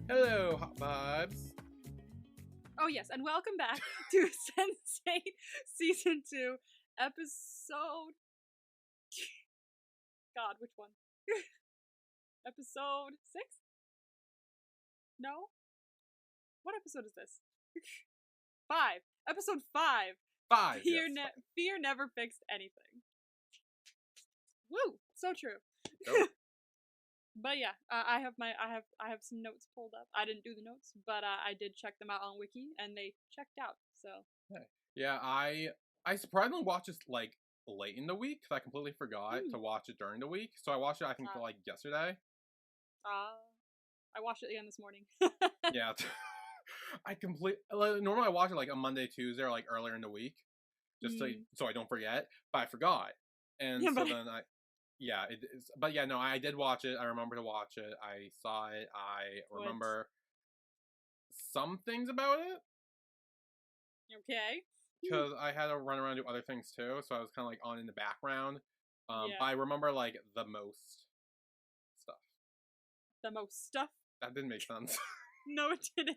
Hello, Hot Vibes. Oh yes, and welcome back to Sense8 Season 2, Episode... God, which one? Episode 6? No? What episode is this? 5. Episode 5. 5. Fear, Yes. fear never fixed anything. Woo! So true. Oh. But yeah, I have some notes pulled up. I didn't do the notes, but I did check them out on Wiki, and they checked out. So Yeah, I surprisingly watched this like late in the week because I completely forgot to watch it during the week. So I watched it I think like yesterday. I watched it again this morning. Yeah, normally I watch it like on Monday, Tuesday, or like earlier in the week, just so I don't forget. But I forgot, and Yeah, so but- then but yeah, no, I did watch it. I remember to watch it. I saw it. I remember some things about it. Okay. Because I had to run around and do other things too, so I was kind of like on in the background. Yeah. But I remember like the most stuff. The most stuff? That didn't make sense. No, it didn't.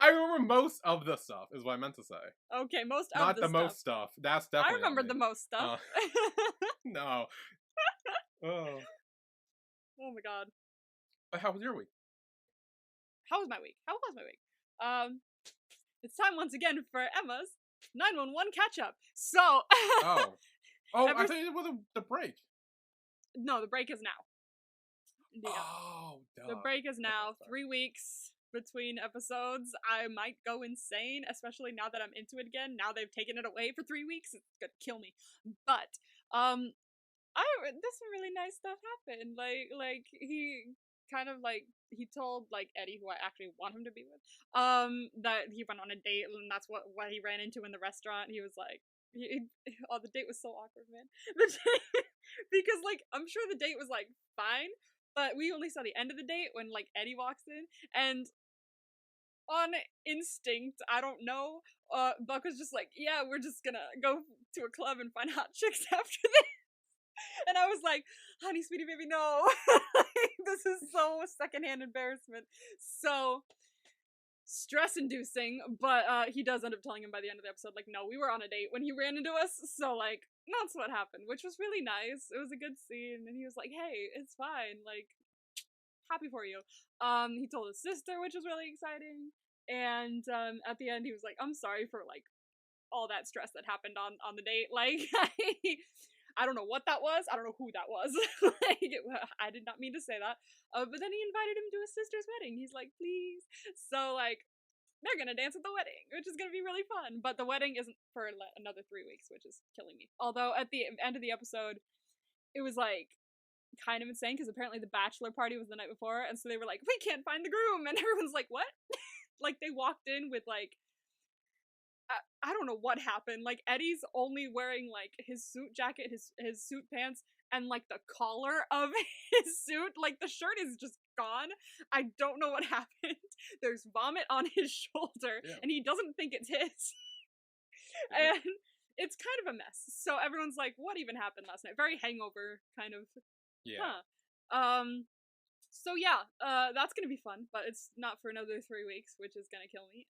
I remember most of the stuff is what I meant to say. Okay, most of Not the the stuff. most stuff. That's definitely. I remember the most stuff. No. Oh. Oh my god. But how was your week? How was my week? It's time once again for Emma's 911 catch up. So. Oh, I thought it was the break. No, the break is now. Yeah. Oh, duh. The break is now. Okay, 3 weeks between episodes. I might go insane, especially now that I'm into it again. Now they've taken it away for 3 weeks. It's gonna kill me. But this really nice stuff happened. Like he kind of like he told like Eddie, who I actually want him to be with, that he went on a date, and that's what he ran into in the restaurant. He was like, the date was so awkward, man. Because like I'm sure the date was like fine, but we only saw the end of the date when like Eddie walks in, and on instinct, I don't know, Buck was just like, yeah, we're just gonna go to a club and find hot chicks after this. And I was like, honey, sweetie baby, no. This is so secondhand embarrassment. So stress-inducing, but he does end up telling him by the end of the episode, like, no, we were on a date when he ran into us, so, like, that's what happened, which was really nice. It was a good scene, and he was like, hey, it's fine, like, happy for you. He told his sister, which was really exciting, and at the end, he was like, I'm sorry for, like, all that stress that happened on the date, like, I don't know what that was. I don't know who that was. Like, I did not mean to say that. But then he invited him to his sister's wedding. He's like, please. So, like, they're gonna dance at the wedding, which is gonna be really fun. But the wedding isn't for another 3 weeks, which is killing me. Although, at the end of the episode, it was, like, kind of insane, because apparently the bachelor party was the night before, and so they were like, we can't find the groom, and everyone's like, what? Like, they walked in with, like, I don't know what happened. Like, Eddie's only wearing, like, his suit jacket, his suit pants, and, like, the collar of his suit. Like, the shirt is just gone. I don't know what happened. There's vomit on his shoulder, and he doesn't think it's his. And it's kind of a mess. So everyone's like, what even happened last night? Very hangover kind of. Yeah. So yeah, that's gonna be fun, but it's not for another 3 weeks, which is gonna kill me.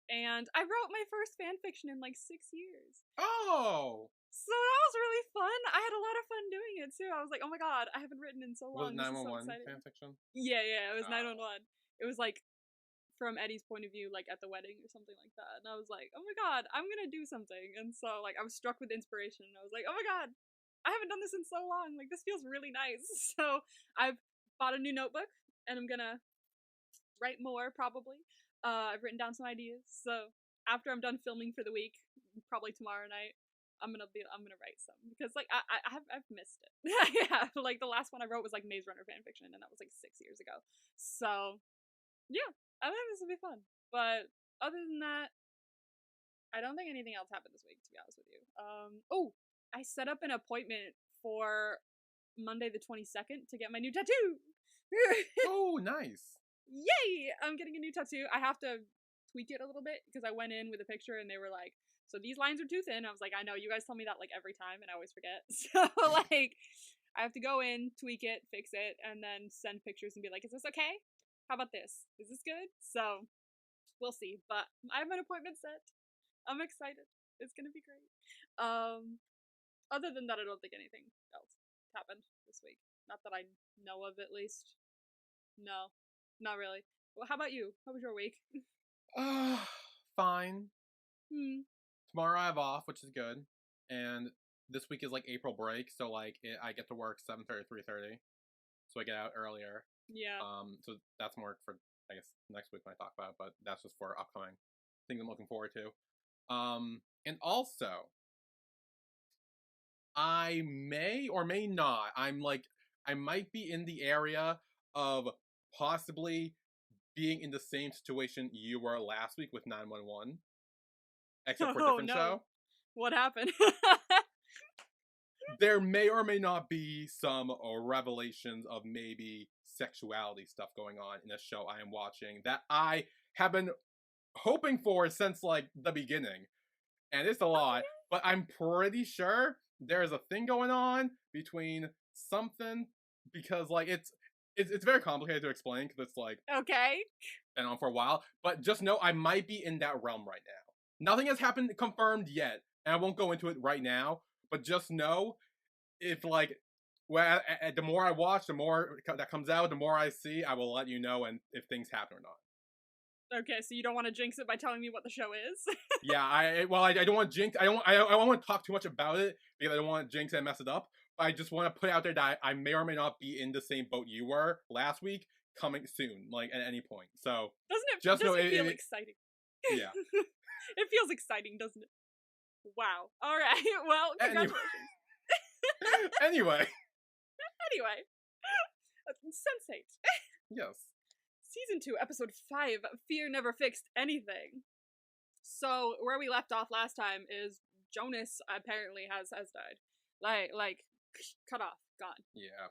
And I wrote my first fanfiction in like 6 years. Oh! So that was really fun. I had a lot of fun doing it too. I was like, oh my god, I haven't written in so long. Was it 911 fanfiction? Yeah, it was 911. It was like from Eddie's point of view, like at the wedding or something like that. And I was like, oh my god, I'm gonna do something. And so like I was struck with inspiration, and I was like, oh my god, I haven't done this in so long. Like, this feels really nice. So I've bought a new notebook, and I'm gonna write more probably. I've written down some ideas, so after I'm done filming for the week, probably tomorrow night, I'm gonna write some, because like I've missed it. Yeah, like the last one I wrote was like Maze Runner fanfiction, and that was like 6 years ago. So yeah, I think this will be fun. But other than that, I don't think anything else happened this week, to be honest with you. I set up an appointment for Monday the 22nd to get my new tattoo. Oh, nice. Yay! I'm getting a new tattoo. I have to tweak it a little bit, because I went in with a picture and they were like, so these lines are too thin. I was like, I know, you guys tell me that like every time and I always forget. So like, I have to go in, tweak it, fix it, and then send pictures and be like, is this okay? How about this? Is this good? So we'll see. But I have an appointment set. I'm excited. It's gonna be great. Other than that, I don't think anything else happened this week. Not that I know of, at least. No, not really. Well, how about you? How was your week? Fine. Hmm. Tomorrow I have off, which is good. And this week is like April break, so like I get to work 7:30, 3:30, so I get out earlier. Yeah. So that's more for I guess next week when I talk about it, but that's just for upcoming things I'm looking forward to. And also I may or may not. I might be in the area of possibly being in the same situation you were last week with 911, except for a different show. What happened? There may or may not be some revelations of maybe sexuality stuff going on in a show I am watching that I have been hoping for since like the beginning. And it's a lot, but I'm pretty sure there's a thing going on between something because like it's very complicated to explain because it's like okay, been on for a while. But just know I might be in that realm right now. Nothing has happened confirmed yet, and I won't go into it right now. But just know if like the more I watch, the more that comes out, the more I see, I will let you know and if things happen or not. Okay, so you don't want to jinx it by telling me what the show is? Yeah, I don't want to jinx. I don't want to talk too much about it because I don't want to jinx and mess it up. But I just want to put out there that I may or may not be in the same boat you were last week, coming soon, like at any point. So doesn't it feel exciting? Yeah, it feels exciting, doesn't it? Wow. All right. Well, congratulations. Anyway. Sensate. Yes. Season 2, episode 5, Fear Never Fixed Anything. So, where we left off last time is Jonas apparently has died. Like, cut off, gone. Yeah.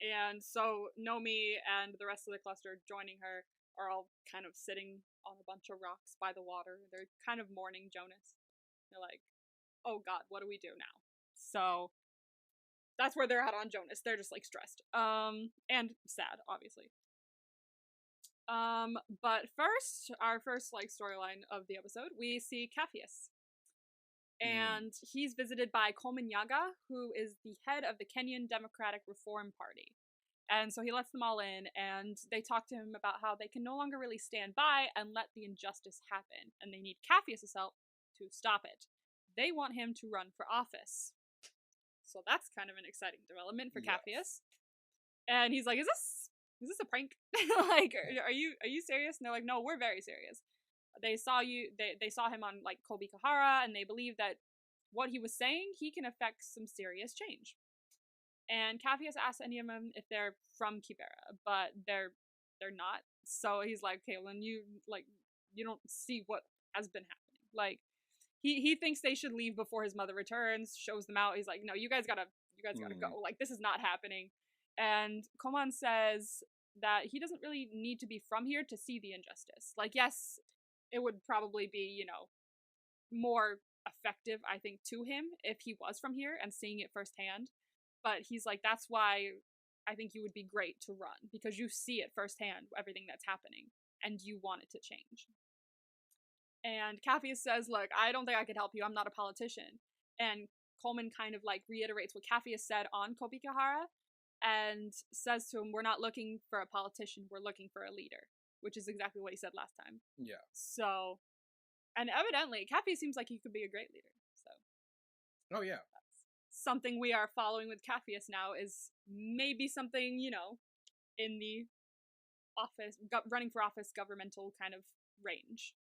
And so Nomi and the rest of the cluster joining her are all kind of sitting on a bunch of rocks by the water. They're kind of mourning Jonas. They're like, oh god, what do we do now? So, that's where they're at on Jonas. They're just, like, stressed. And sad, obviously. But first, our first, like, storyline of the episode, we see Capheus. And he's visited by Coleman Yaga, who is the head of the Kenyan Democratic Reform Party. And so he lets them all in, and they talk to him about how they can no longer really stand by and let the injustice happen, and they need Capheus' help to stop it. They want him to run for office. So that's kind of an exciting development for Capheus. And he's like, is this a prank? Like, are you serious? And they're like, no, we're very serious. They saw him on, like, Kobe Kahara, and they believe that what he was saying, he can affect some serious change. And Capheus asks any of them if they're from Kibera, but they're not. So he's like, okay, well, then you don't see what has been happening. Like, he thinks they should leave before his mother returns, shows them out. He's like, no, you guys gotta go. Like, this is not happening. And Koman says that he doesn't really need to be from here to see the injustice. Like, yes, it would probably be, more effective, I think, to him if he was from here and seeing it firsthand. But he's like, that's why I think you would be great to run, because you see it firsthand, everything that's happening, and you want it to change. And Capheus says, look, I don't think I could help you. I'm not a politician. And Coleman kind of, like, reiterates what Capheus said on Kobe Kahara and says to him, we're not looking for a politician, we're looking for a leader, which is exactly what he said last time. Yeah. So, and evidently, Capheus seems like he could be a great leader. So. Oh, yeah. That's something we are following with Capheus now is maybe something, in the office, running for office, governmental kind of range.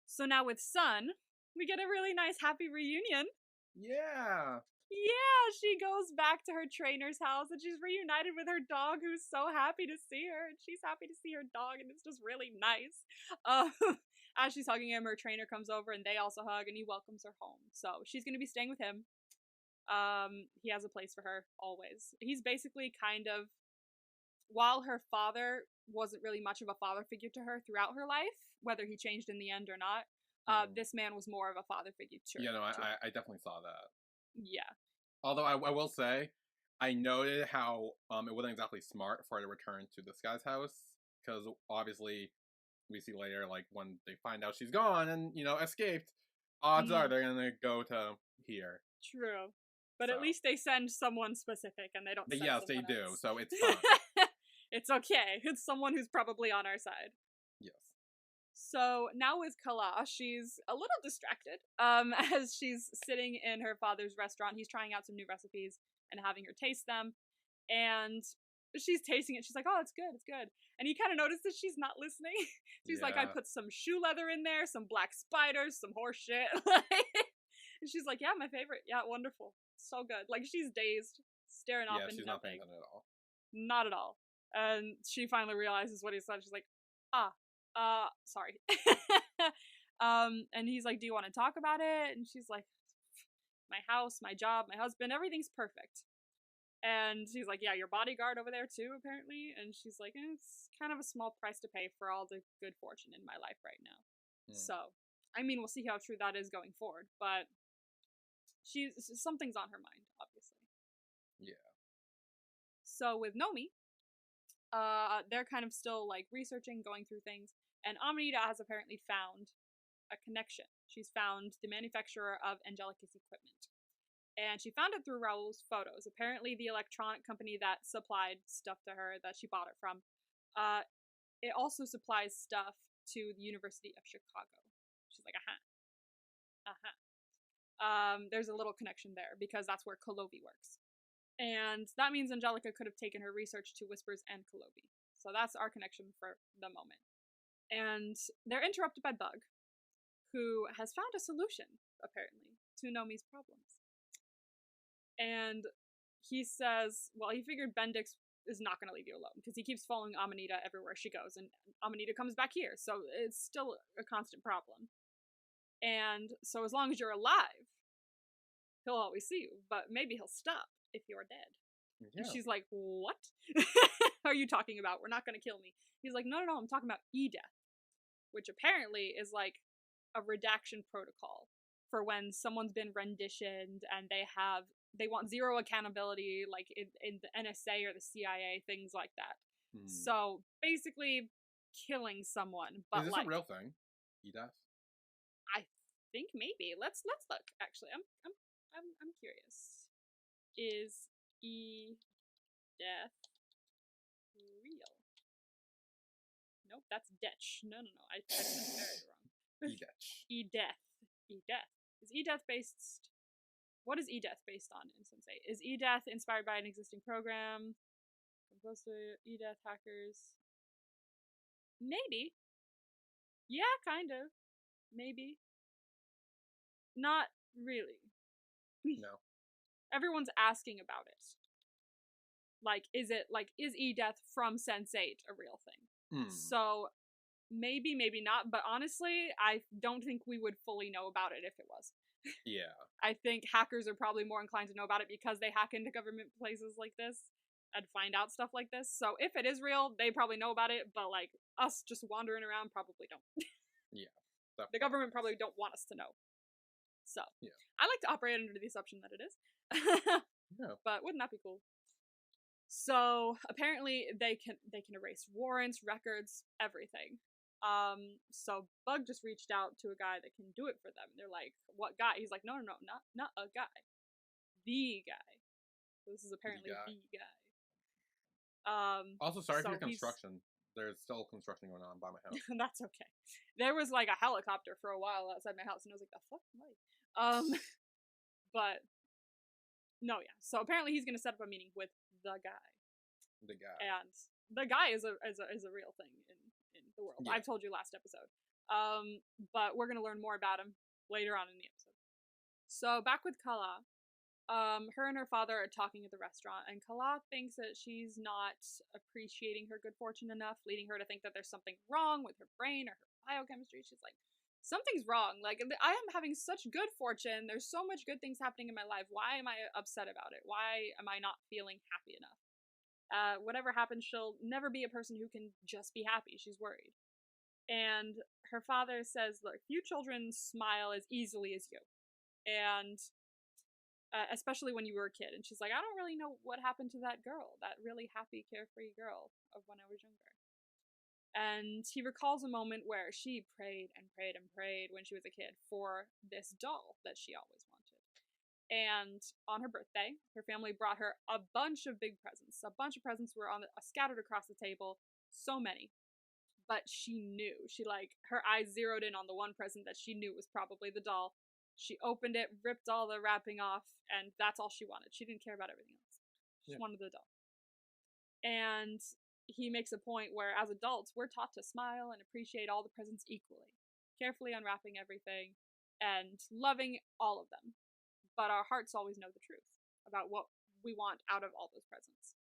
So now with Sun, we get a really nice happy reunion. Yeah. Yeah, she goes back to her trainer's house and she's reunited with her dog who's so happy to see her. And she's happy to see her dog and it's just really nice. As she's hugging him, her trainer comes over and they also hug and he welcomes her home. So she's going to be staying with him. He has a place for her, always. He's basically kind of, while her father wasn't really much of a father figure to her throughout her life, whether he changed in the end or not, this man was more of a father figure to her. Yeah, no, I definitely saw that. Yeah. Although I will say, I noted how it wasn't exactly smart for her to return to this guy's house, because obviously we see later, like, when they find out she's gone and, escaped, odds are they're gonna go to here. True. But So, at least they send someone specific and they don't but send yes, they someone do, else. so it's fine. It's okay. It's someone who's probably on our side. Yes. So now with Kala, she's a little distracted as she's sitting in her father's restaurant. He's trying out some new recipes and having her taste them. And she's tasting it. She's like, oh, it's good. It's good. And he kind of notices she's not listening. She's like, I put some shoe leather in there, some black spiders, some horse shit. And she's like, yeah, my favorite. Yeah, wonderful. So good. Like, she's dazed, staring off into she's not paying attention at all. Not at all. And she finally realizes what he said. She's like, sorry. And he's like, do you want to talk about it? And she's like, my house, my job, my husband, everything's perfect. And he's like, yeah, your bodyguard over there too, apparently. And she's like, it's kind of a small price to pay for all the good fortune in my life right now. So, I mean, we'll see how true that is going forward, but something's on her mind, obviously. Yeah. So with Nomi, they're kind of still like researching, going through things, and Amanita has apparently found a connection. She's found the manufacturer of Angelica's equipment. And she found it through Raul's photos. Apparently the electronic company that supplied stuff to her, that she bought it from, it also supplies stuff to the University of Chicago. She's like, there's a little connection there, because that's where Colovi works. And that means Angelica could have taken her research to Whispers and Colovi. So that's our connection for the moment. And they're interrupted by Bug, who has found a solution, apparently, to Nomi's problems. And he says, well, he figured Bendix is not going to leave you alone, because he keeps following Amanita everywhere she goes, and Amanita comes back here, so it's still a constant problem. And so as long as you're alive, he'll always see you, but maybe he'll stop if you're dead. Yeah. And she's like, what are you talking about? We're not going to kill me. He's like, no, I'm talking about E-Death, which apparently is like a redaction protocol for when someone's been renditioned and they want zero accountability, like in the NSA or the CIA, things like that. So basically killing someone. But is this a real thing? E-Death? I think maybe. Let's look. Actually, I'm curious. Is E-Death real? Nope, that's Detch. No. I said that very wrong. E-Detch. E-Death. Is E-Death based? What is E-Death based on in Sense8? Is E-Death inspired by an existing program? Composed to E-Death hackers? Maybe. Yeah, kind of. Maybe. Not really. No. Everyone's asking about it. Like, is E-Death from Sense8 a real thing? So, maybe not, but honestly, I don't think we would fully know about it if it was. Yeah. I think hackers are probably more inclined to know about it because they hack into government places like this and find out stuff like this. So if it is real, they probably know about it, but like us just wandering around probably don't. Yeah. The government probably don't want us to know. So yeah. I like to operate under the assumption that it is. Yeah. But wouldn't that be cool? So apparently they can erase warrants, records, everything. So Bug just reached out to a guy that can do it for them. They're like, what guy? He's like, no, not a guy. The guy. So this is apparently the guy. Also, sorry for your construction. There's still construction going on by my house. That's okay. There was like a helicopter for a while outside my house, and I was like, the fuck? But no, yeah. So apparently he's gonna set up a meeting with the guy. The guy. And the guy is a real thing in the world. Yeah. I told you last episode. But we're gonna learn more about him later on in the episode. So back with Kala, her and her father are talking at the restaurant, and Kala thinks that she's not appreciating her good fortune enough, leading her to think that there's something wrong with her brain or her biochemistry. She's like, something's wrong. Like, I am having such good fortune. There's so much good things happening in my life. Why am I upset about it? Why am I not feeling happy enough? Whatever happens, she'll never be a person who can just be happy. She's worried. And her father says, look, few children smile as easily as you. And especially when you were a kid. And she's like, I don't really know what happened to that girl, that really happy, carefree girl of when I was younger. And he recalls a moment where she prayed and prayed and prayed when she was a kid for this doll that she always wanted. And on her birthday, her family brought her a bunch of big presents. A bunch of presents were scattered across the table, so many. But she knew. Her eyes zeroed in on the one present that she knew was probably the doll. She opened it, ripped all the wrapping off, and that's all she wanted. She didn't care about everything else. She just wanted the doll. And he makes a point where, as adults, we're taught to smile and appreciate all the presents equally, carefully unwrapping everything and loving all of them. But our hearts always know the truth about what we want out of all those presents.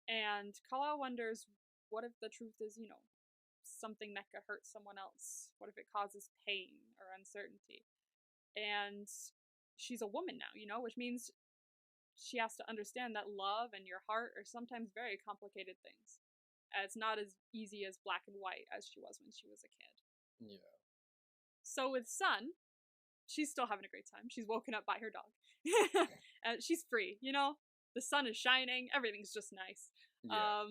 And Kala wonders, what if the truth is, something that could hurt someone else? What if it causes pain or uncertainty? And she's a woman now, which means she has to understand that love and your heart are sometimes very complicated things. It's not as easy as black and white as she was when she was a kid. Yeah. So with Sun, she's still having a great time. She's woken up by her dog. And she's free, The sun is shining. Everything's just nice. Yeah.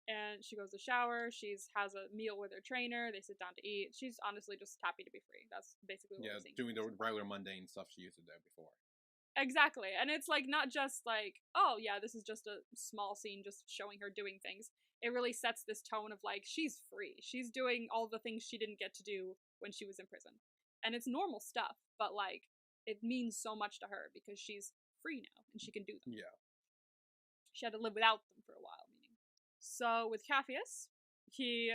And she goes to shower. She has a meal with her trainer. They sit down to eat. She's honestly just happy to be free. That's basically what we're seeing. Doing the regular mundane stuff she used to do before. Exactly. And it's not just oh yeah, this is just a small scene just showing her doing things. It really sets this tone of she's free. She's doing all the things she didn't get to do when she was in prison. And it's normal stuff, but it means so much to her because she's free now and she can do them. Yeah. She had to live without them for a while, meaning. So with Capheus, he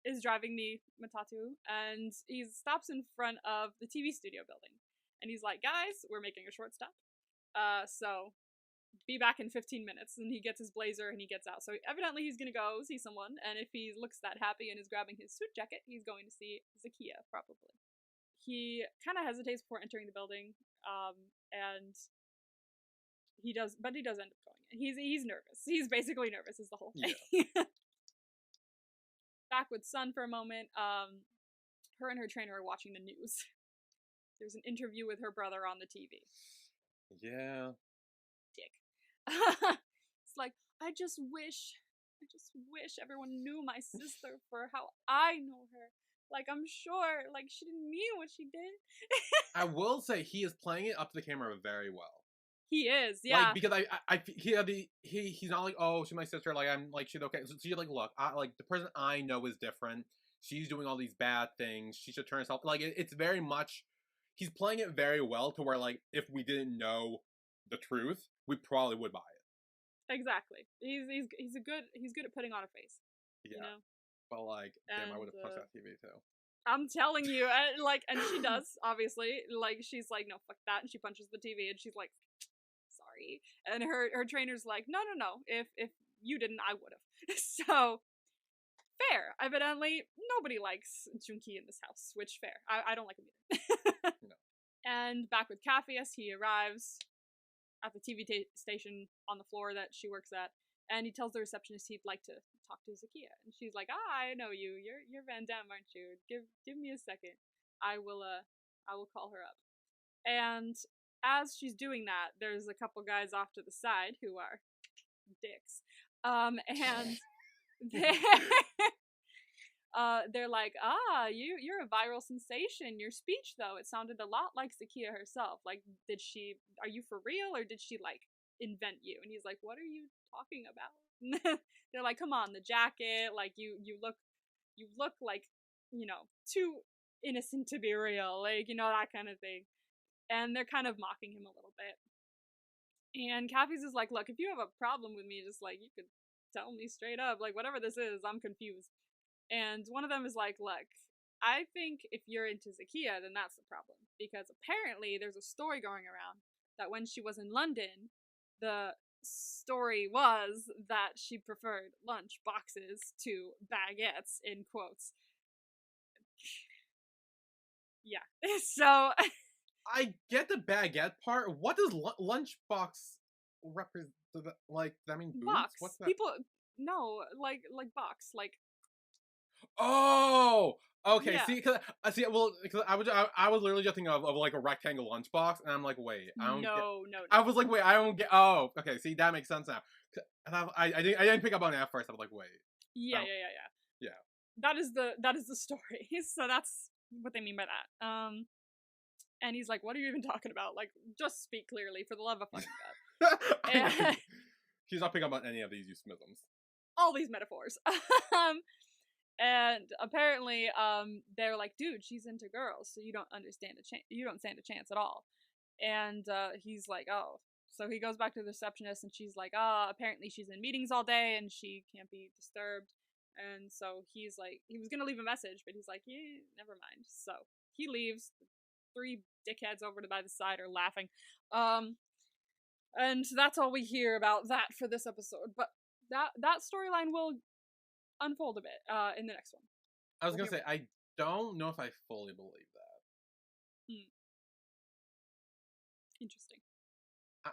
is driving the Matatu and he stops in front of the TV studio building. And he's like, guys, we're making a short stop. So be back in 15 minutes. And he gets his blazer and he gets out. So evidently he's going to go see someone. And if he looks that happy and is grabbing his suit jacket, he's going to see Zakiya, probably. He kind of hesitates before entering the building. And he does end up going in. He's nervous. He's basically nervous is the whole thing. Yeah. Back with Sun for a moment. Her and her trainer are watching the news. There's an interview with her brother on the TV. Yeah. Dick. It's I just wish everyone knew my sister for how I know her. I'm sure, she didn't mean what she did. I will say he is playing it up to the camera very well. He is, yeah. Because he's not oh, she's my sister. I'm she's okay. So you're look, the person I know is different. She's doing all these bad things. She should turn herself. It's very much. He's playing it very well to where if we didn't know the truth, we probably would buy it. Exactly. He's good at putting on a face. Yeah. But damn, I would have punched that TV too. I'm telling you, and she does, obviously. She's no, fuck that, and she punches the TV, and she's sorry. And her trainer's no. If you didn't, I would have. So, fair. Evidently, nobody likes Junki in this house, which fair. I don't like him either. No. And back with Capheus, he arrives at the TV station on the floor that she works at, and he tells the receptionist he'd like to talk to Zakiya. And she's like, I know you. You're Van Damme, aren't you? Give me a second. I will call her up. And as she's doing that, there's a couple guys off to the side who are dicks. And they're like, you're a viral sensation. Your speech, though, it sounded a lot like Zakiya herself. Are you for real, or did she invent you? And he's like, what are you talking about? They're like, come on, the jacket, you look like, too innocent to be real, that kind of thing. And they're kind of mocking him a little bit. And Capheus is like, look, if you have a problem with me, just you could tell me straight up, whatever this is, I'm confused. And one of them is like, look, I think if you're into Zakiya, then that's the problem. Because apparently there's a story going around that when she was in London, the story was that she preferred lunch boxes to baguettes, in quotes. Yeah. So I get the baguette part. What does lunchbox represent? That mean boobs? Box. What's that? People no, box, Oh! Okay, Yeah. see, because I was literally just thinking of like a rectangle lunchbox, and I'm like, wait, I don't get. No, no, I no. was like, wait, I don't get. Oh, okay, see, that makes sense now. And I didn't pick up on it at first. I was like, wait, I Yeah, don't, yeah, yeah, yeah. yeah. That is the story. So that's what they mean by that. And he's like, "What are you even talking about? Like, just speak clearly, for the love of fucking God." And He's not picking up on any of these euphemisms. all these metaphors. um, and apparently, they're like, "Dude, she's into girls, so you don't understand a chance. You don't stand a chance at all." And he's like, "Oh." So he goes back to the receptionist, and she's like, "Ah, apparently she's in meetings all day, and she can't be disturbed." And so he's like, he was gonna leave a message, but he's like, "Yeah, never mind." So he leaves. Three dickheads over to by the side are laughing. And that's all we hear about that for this episode. But that storyline will unfold a bit in the next one. I was We'll gonna hear say, I don't know if I fully believe that. Interesting.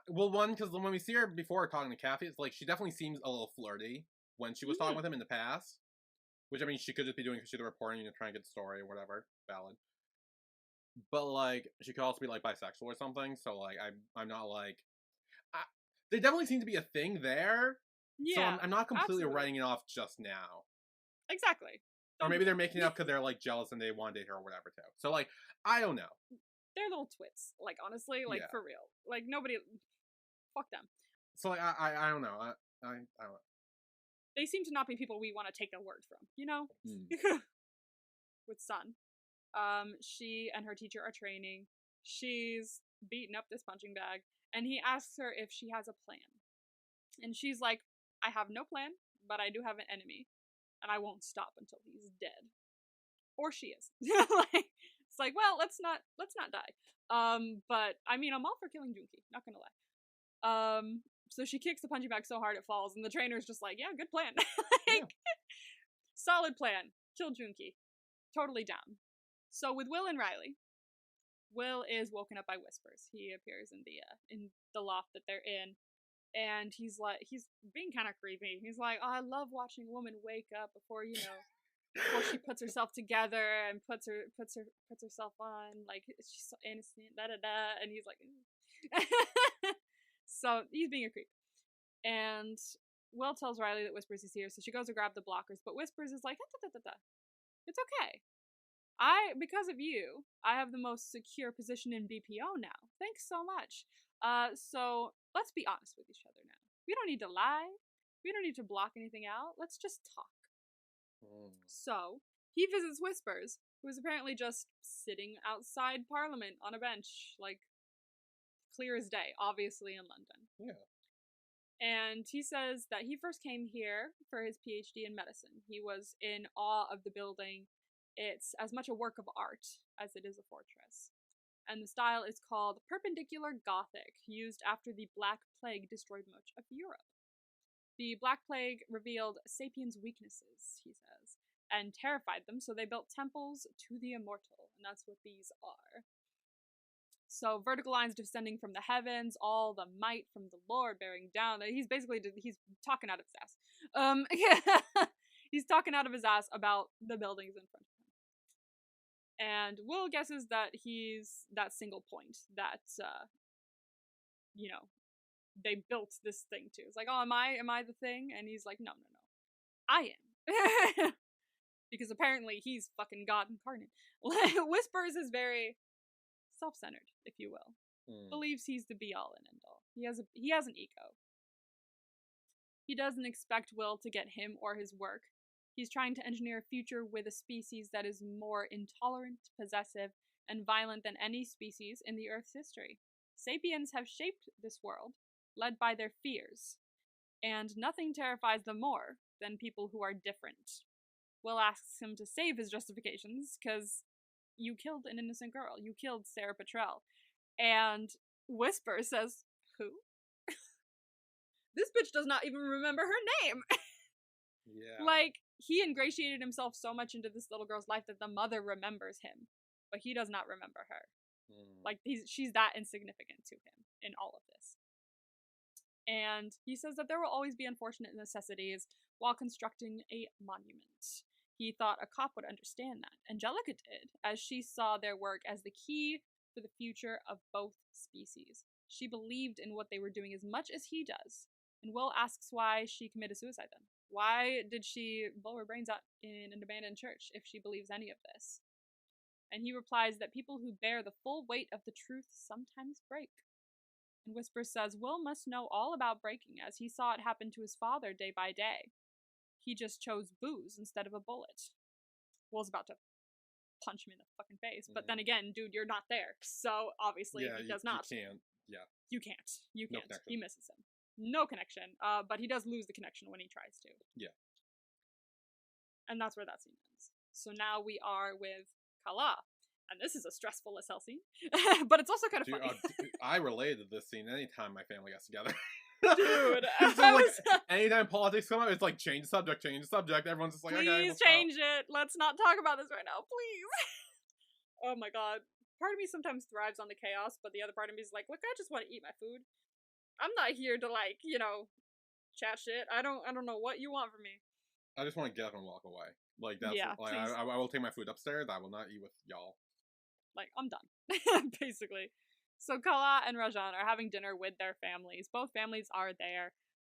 Well, one, because when we see her before talking to Kathy, it's like she definitely seems a little flirty when she was talking with him in the past. Which, I mean, she could just be doing because she's the reporting, trying to get the story or whatever. Valid. But, like, she could also be, like, bisexual or something. So, like, I'm not, like... there definitely seems to be a thing there. So Yeah, I'm not completely absolutely. writing it off just now. Exactly. Or maybe they're making it up because they're, like, jealous and they want to date her or whatever, too. So, like, I don't know. They're little twits. Like, honestly, like, Yeah. for real. Like, nobody... Fuck them. So, like, I don't know. I don't know. They seem to not be people we want to take a word from, you know? With Sun. She and her teacher are training. She's beating up this punching bag, and he asks her if she has a plan. And she's like, "I have no plan, but I do have an enemy, and I won't stop until he's dead." Or she is. Like, it's like, well, let's not die. But I mean, I'm all for killing Junki, not gonna lie. So she kicks the punching bag so hard it falls, and the trainer's just like, "Yeah, good plan." Like, solid plan. Kill Junki. Totally down. So with Will and Riley, Will is woken up by whispers. He appears in the loft that they're in, and he's being kind of creepy. He's like, "Oh, I love watching a woman wake up before before she puts herself together and puts herself on, like she's so innocent, da da da." And he's like, so he's being a creep. And Will tells Riley that Whispers is here, so she goes to grab the blockers, but Whispers is like, "It's okay. Because of you, I have the most secure position in BPO now. Thanks so much. So let's be honest with each other now. We don't need to lie. We don't need to block anything out. Let's just talk." So he visits Whispers, who is apparently just sitting outside Parliament on a bench, like clear as day, obviously in London. Yeah. And he says that he first came here for his PhD in medicine. He was in awe of the building. It's as much a work of art as it is a fortress. And the style is called Perpendicular Gothic, used after the Black Plague destroyed much of Europe. The Black Plague revealed sapiens' weaknesses, he says, and terrified them, so they built temples to the immortal, and that's what these are. So vertical lines descending from the heavens, all the might from the Lord bearing down. He's talking out of his ass. He's talking out of his ass about the buildings in front of him. And Will guesses that he's that single point that, they built this thing to. It's like, "Oh, am I the thing?" And he's like, no, I am. Because apparently he's fucking God incarnate. Whispers is very self-centered, if you will. Believes he's the be-all and end-all. He has an ego. He doesn't expect Will to get him or his work. He's trying to engineer a future with a species that is more intolerant, possessive, and violent than any species in the Earth's history. Sapiens have shaped this world, led by their fears, and nothing terrifies them more than people who are different. Will asks him to save his justifications, because you killed an innocent girl. You killed Sarah Petrell. And Whisper says, "Who?" This bitch does not even remember her name. Yeah. Like, he ingratiated himself so much into this little girl's life that the mother remembers him, but he does not remember her. Like, she's that insignificant to him in all of this. And he says that there will always be unfortunate necessities while constructing a monument. He thought a cop would understand that. Angelica did, as she saw their work as the key for the future of both species. She believed in what they were doing as much as he does. And Will asks why she committed suicide then. Why did she blow her brains out in an abandoned church if she believes any of this? And he replies that people who bear the full weight of the truth sometimes break. And Whisper says Will must know all about breaking, as he saw it happen to his father day by day. He just chose booze instead of a bullet. Will's about to punch him in the fucking face, but then again, dude, you're not there, so obviously he does not. You can't. Yeah. You can't. You can't. No He misses him. No connection. But he does lose the connection when he tries to. Yeah. And that's where that scene ends. So now we are with Kala. And this is a stressful as hell scene. But it's also kind of funny. I related to this scene anytime my family gets together. Dude, anytime politics come up, it's like change the subject. Everyone's just like, please okay, change it. Let's not talk about this right now, please. Oh my god. Part of me sometimes thrives on the chaos, but the other part of me is like, look, I just want to eat my food. I'm not here to like, chat shit. I don't know what you want from me. I just want to get up and walk away. Like that's please. I will take my food upstairs. I will not eat with y'all. Like, I'm done. Basically. So Kala and Rajan are having dinner with their families. Both families are there.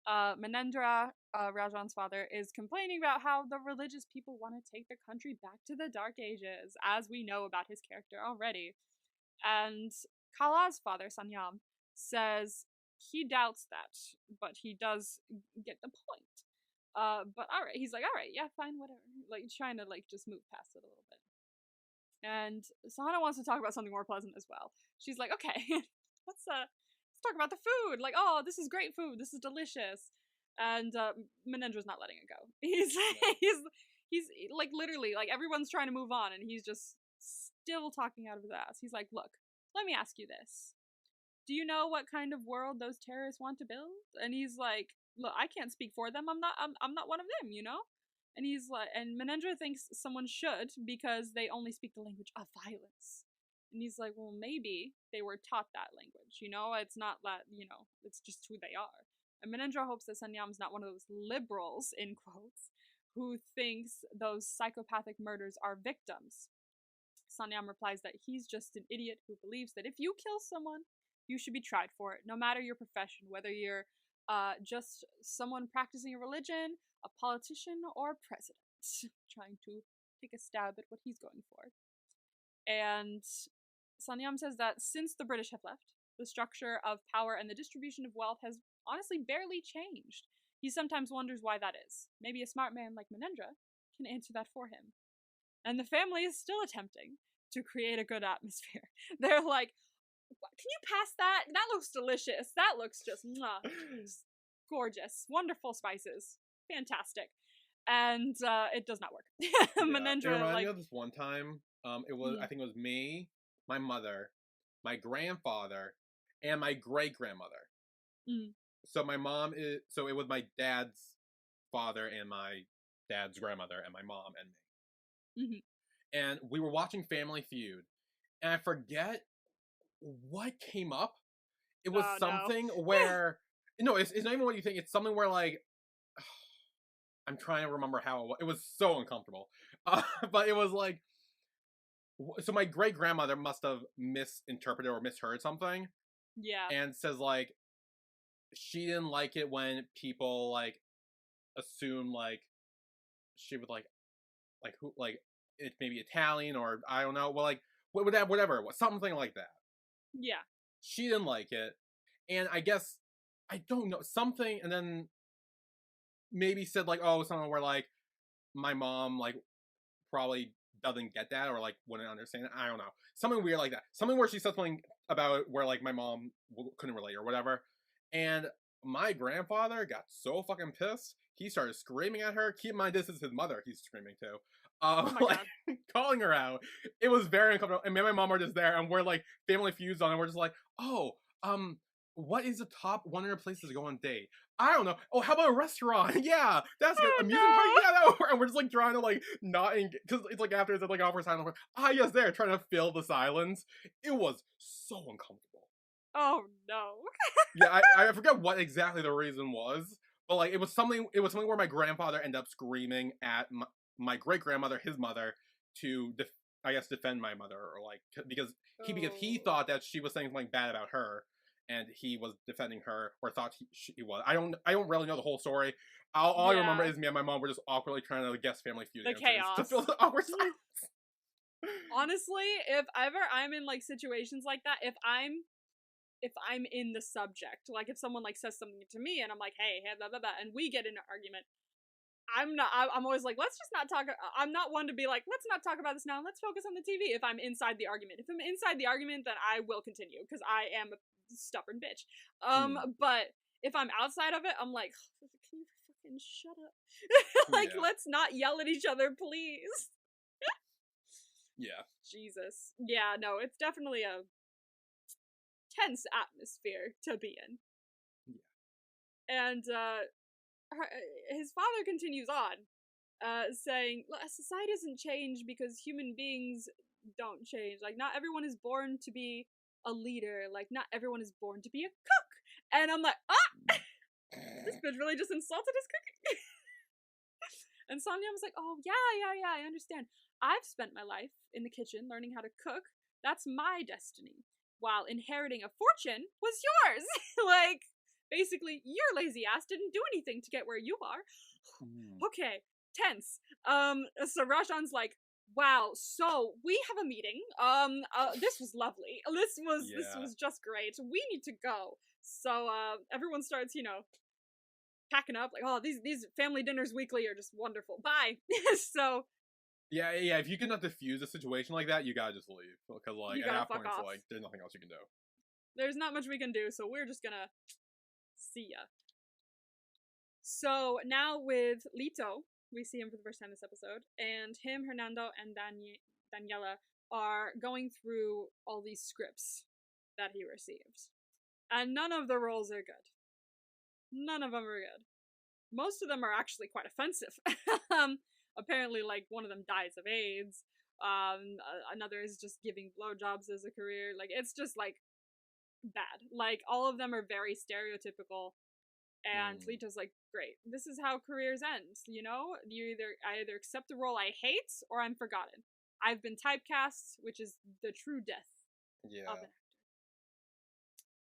Manendra, Rajan's father, is complaining about how the religious people want to take the country back to the Dark Ages, as we know about his character already. And Kala's father, Sanyam, says he doubts that, but he does get the point. But alright, he's like, alright, yeah, fine, whatever. Like, trying to, like, just move past it a little bit. And Sahana wants to talk about something more pleasant as well. She's like, okay, let's talk about the food. Like, oh, this is great food. This is delicious. And Menendra's not letting it go. He's like literally like everyone's trying to move on, and he's just still talking out of his ass. He's like, look, let me ask you this. Do you know what kind of world those terrorists want to build? And he's like, look, I can't speak for them. I'm not one of them, you know? And he's like, and Menendra thinks someone should because they only speak the language of violence. And he's like, well, maybe they were taught that language, you know? It's not that, it's just who they are. And Menendra hopes that Sanyam's not one of those liberals, in quotes, who thinks those psychopathic murders are victims. Sanyam replies that he's just an idiot who believes that if you kill someone, you should be tried for it, no matter your profession, whether you're just someone practicing a religion, a politician, or a president, trying to take a stab at what he's going for. And Sanyam says that since the British have left, the structure of power and the distribution of wealth has honestly barely changed. He sometimes wonders why that is. Maybe a smart man like Menendra can answer that for him. And the family is still attempting to create a good atmosphere. They're like, can you pass that? That looks delicious. That looks just gorgeous. Wonderful spices. Fantastic. And it does not work. Menendra, it reminded me of this one time. It was I think it was me, my mother, my grandfather, and my great-grandmother. So my mom it was my dad's father and my dad's grandmother and my mom and me. And we were watching Family Feud, and I forget what came up. It was something where no, it's not even what you think. It's something where like I'm trying to remember how it was so uncomfortable. But it was like, so my great grandmother must have misinterpreted or misheard something. Yeah. And says like she didn't like it when people like assume like she would like who like it's maybe Italian or I don't know. Well, like whatever it was, something like that. Yeah. She didn't like it, and I guess I don't know something, and then maybe said like, oh, something where like my mom like probably doesn't get that or like wouldn't understand it. I don't know, something weird like that. Something where she said something about where like my mom couldn't relate or whatever, and my grandfather got so fucking pissed. He started screaming at her. Keep in mind, this is his mother. He's screaming to. Oh my God. Calling her out. It was very uncomfortable. And me and my mom are just there, and we're like Family Feud's on, and we're just like, oh, what is the top 100 places to go on a date? I don't know. Oh, how about a restaurant? Yeah, that's good. Amusement park? Yeah, that would work. And we're just like trying to like not because it's like after it's like awkward silence. Yes, there, trying to fill the silence. It was so uncomfortable. Oh no. Yeah, I forget what exactly the reason was. But like it was something where my grandfather ended up screaming at my great grandmother, his mother, to I guess defend my mother, or like because he Oh. thought that she was saying something bad about her, and he was defending her, or thought he was. I don't really know the whole story. All I remember Yeah. is me and my mom were just awkwardly trying to guess Family Feud The answers to chaos. fill the awkward silence. Honestly, if ever I'm in like situations like that, if I'm in the subject, like if someone like says something to me and I'm like, hey, blah blah blah, and we get in an argument, I'm always like, let's just not talk. I'm not one to be like, let's not talk about this now. Let's focus on the TV. If I'm inside the argument, if I'm inside the argument, then I will continue because I am a stubborn bitch. But if I'm outside of it, I'm like, can you fucking shut up? Like, Yeah. let's not yell at each other, please. Yeah. Jesus. Yeah, no, it's definitely a tense atmosphere to be in. Yeah. And his father continues on, saying, society doesn't change because human beings don't change. Like, not everyone is born to be a leader. Like, not everyone is born to be a cook. And I'm like, this bitch really just insulted his cooking. And Sonya was like, oh, yeah, I understand. I've spent my life in the kitchen learning how to cook. That's my destiny. While inheriting a fortune was yours. Like, basically, your lazy ass didn't do anything to get where you are. Okay, tense. So Rajan's like, wow, so we have a meeting. This was lovely. This was just great. We need to go. So everyone starts, packing up, like, oh, these family dinners weekly are just wonderful. Bye. So yeah, if you cannot diffuse a situation like that, you gotta just leave, because like at that point, it's like there's nothing else you can do. There's not much we can do, so we're just gonna see ya. So now with Lito, we see him for the first time this episode, and him, Hernando, and Daniela are going through all these scripts that he received, and none of the roles are good. None of them are good. Most of them are actually quite offensive. Apparently, like, one of them dies of AIDS. Another is just giving blowjobs as a career. Like, it's just, like, bad. Like, all of them are very stereotypical. And Lito's like, great, this is how careers end, I either accept the role I hate, or I'm forgotten. I've been typecast, which is the true death of an actor.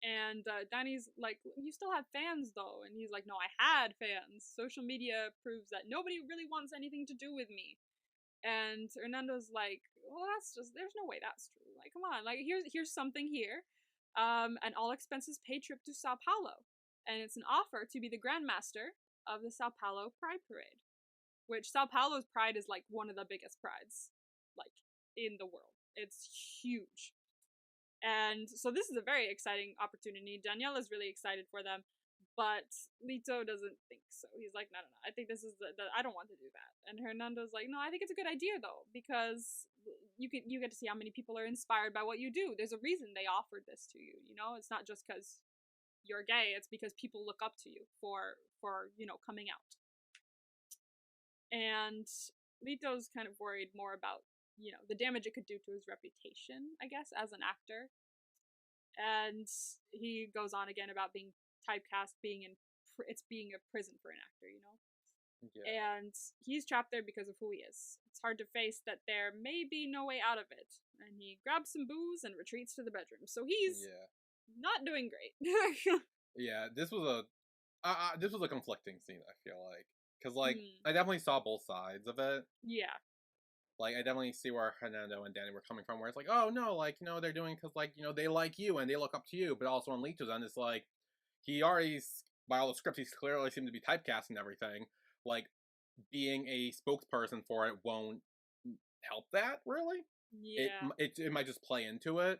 And Danny's like, you still have fans, though. And he's like, no, I had fans. Social media proves that nobody really wants anything to do with me. And Hernando's like, well, there's no way that's true. Like, come on, like, here's something here. An all expenses paid trip to Sao Paulo. And it's an offer to be the Grandmaster of the Sao Paulo Pride Parade. Which, Sao Paulo's Pride is, like, one of the biggest prides, like, in the world. It's huge. And so this is a very exciting opportunity. Daniela's really excited for them, but Lito doesn't think so. He's like, no, I think this is I don't want to do that. And Hernando's like, no, I think it's a good idea, though, because you get to see how many people are inspired by what you do. There's a reason they offered this to you, It's not just because you're gay, it's because people look up to you for coming out. And Lito's kind of worried more about the damage it could do to his reputation, I guess, as an actor. And he goes on again about being typecast, being a prison for an actor, Yeah. And he's trapped there because of who he is. It's hard to face that there may be no way out of it. And he grabs some booze and retreats to the bedroom. So he's not doing great. Yeah, this was a conflicting scene, I feel like. Because, like, I definitely saw both sides of it. Yeah. Like, I definitely see where Hernando and Danny were coming from, where it's like, oh, no, like, they're doing because, like, they like you and they look up to you. But also on Lito's end, it's like, he already, by all the scripts, he clearly seemed to be typecast and everything. Like, being a spokesperson for it won't help that, really. Yeah. It might just play into it.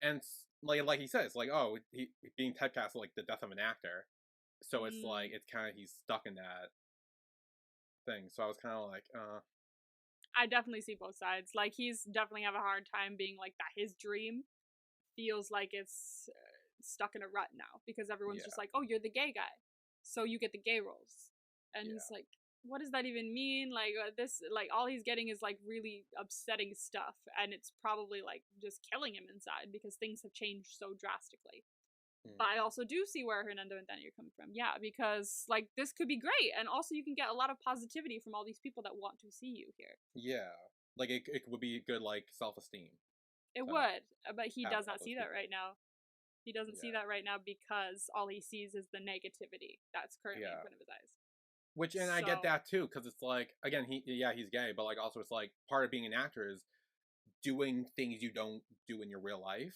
And, like he says, like, oh, he being typecast like the death of an actor. So it's like, it's kind of, he's stuck in that thing. So I was kind of like, I definitely see both sides. Like, he's definitely have a hard time being like that. His dream feels like it's stuck in a rut now because everyone's just like, oh, you're the gay guy, so you get the gay roles. And he's like, what does that even mean? Like, all he's getting is like really upsetting stuff, and it's probably like just killing him inside because things have changed so drastically. But I also do see where Hernando and Danny are coming from. Yeah, because, like, this could be great. And also you can get a lot of positivity from all these people that want to see you here. Yeah. Like, it would be good, like, self-esteem. It would. But he does not see that people. right now. He doesn't see that right now because all he sees is the negativity that's currently in front of his eyes. Which, and I get that too, because it's like, again, he's gay, but like also it's like part of being an actor is doing things you don't do in your real life.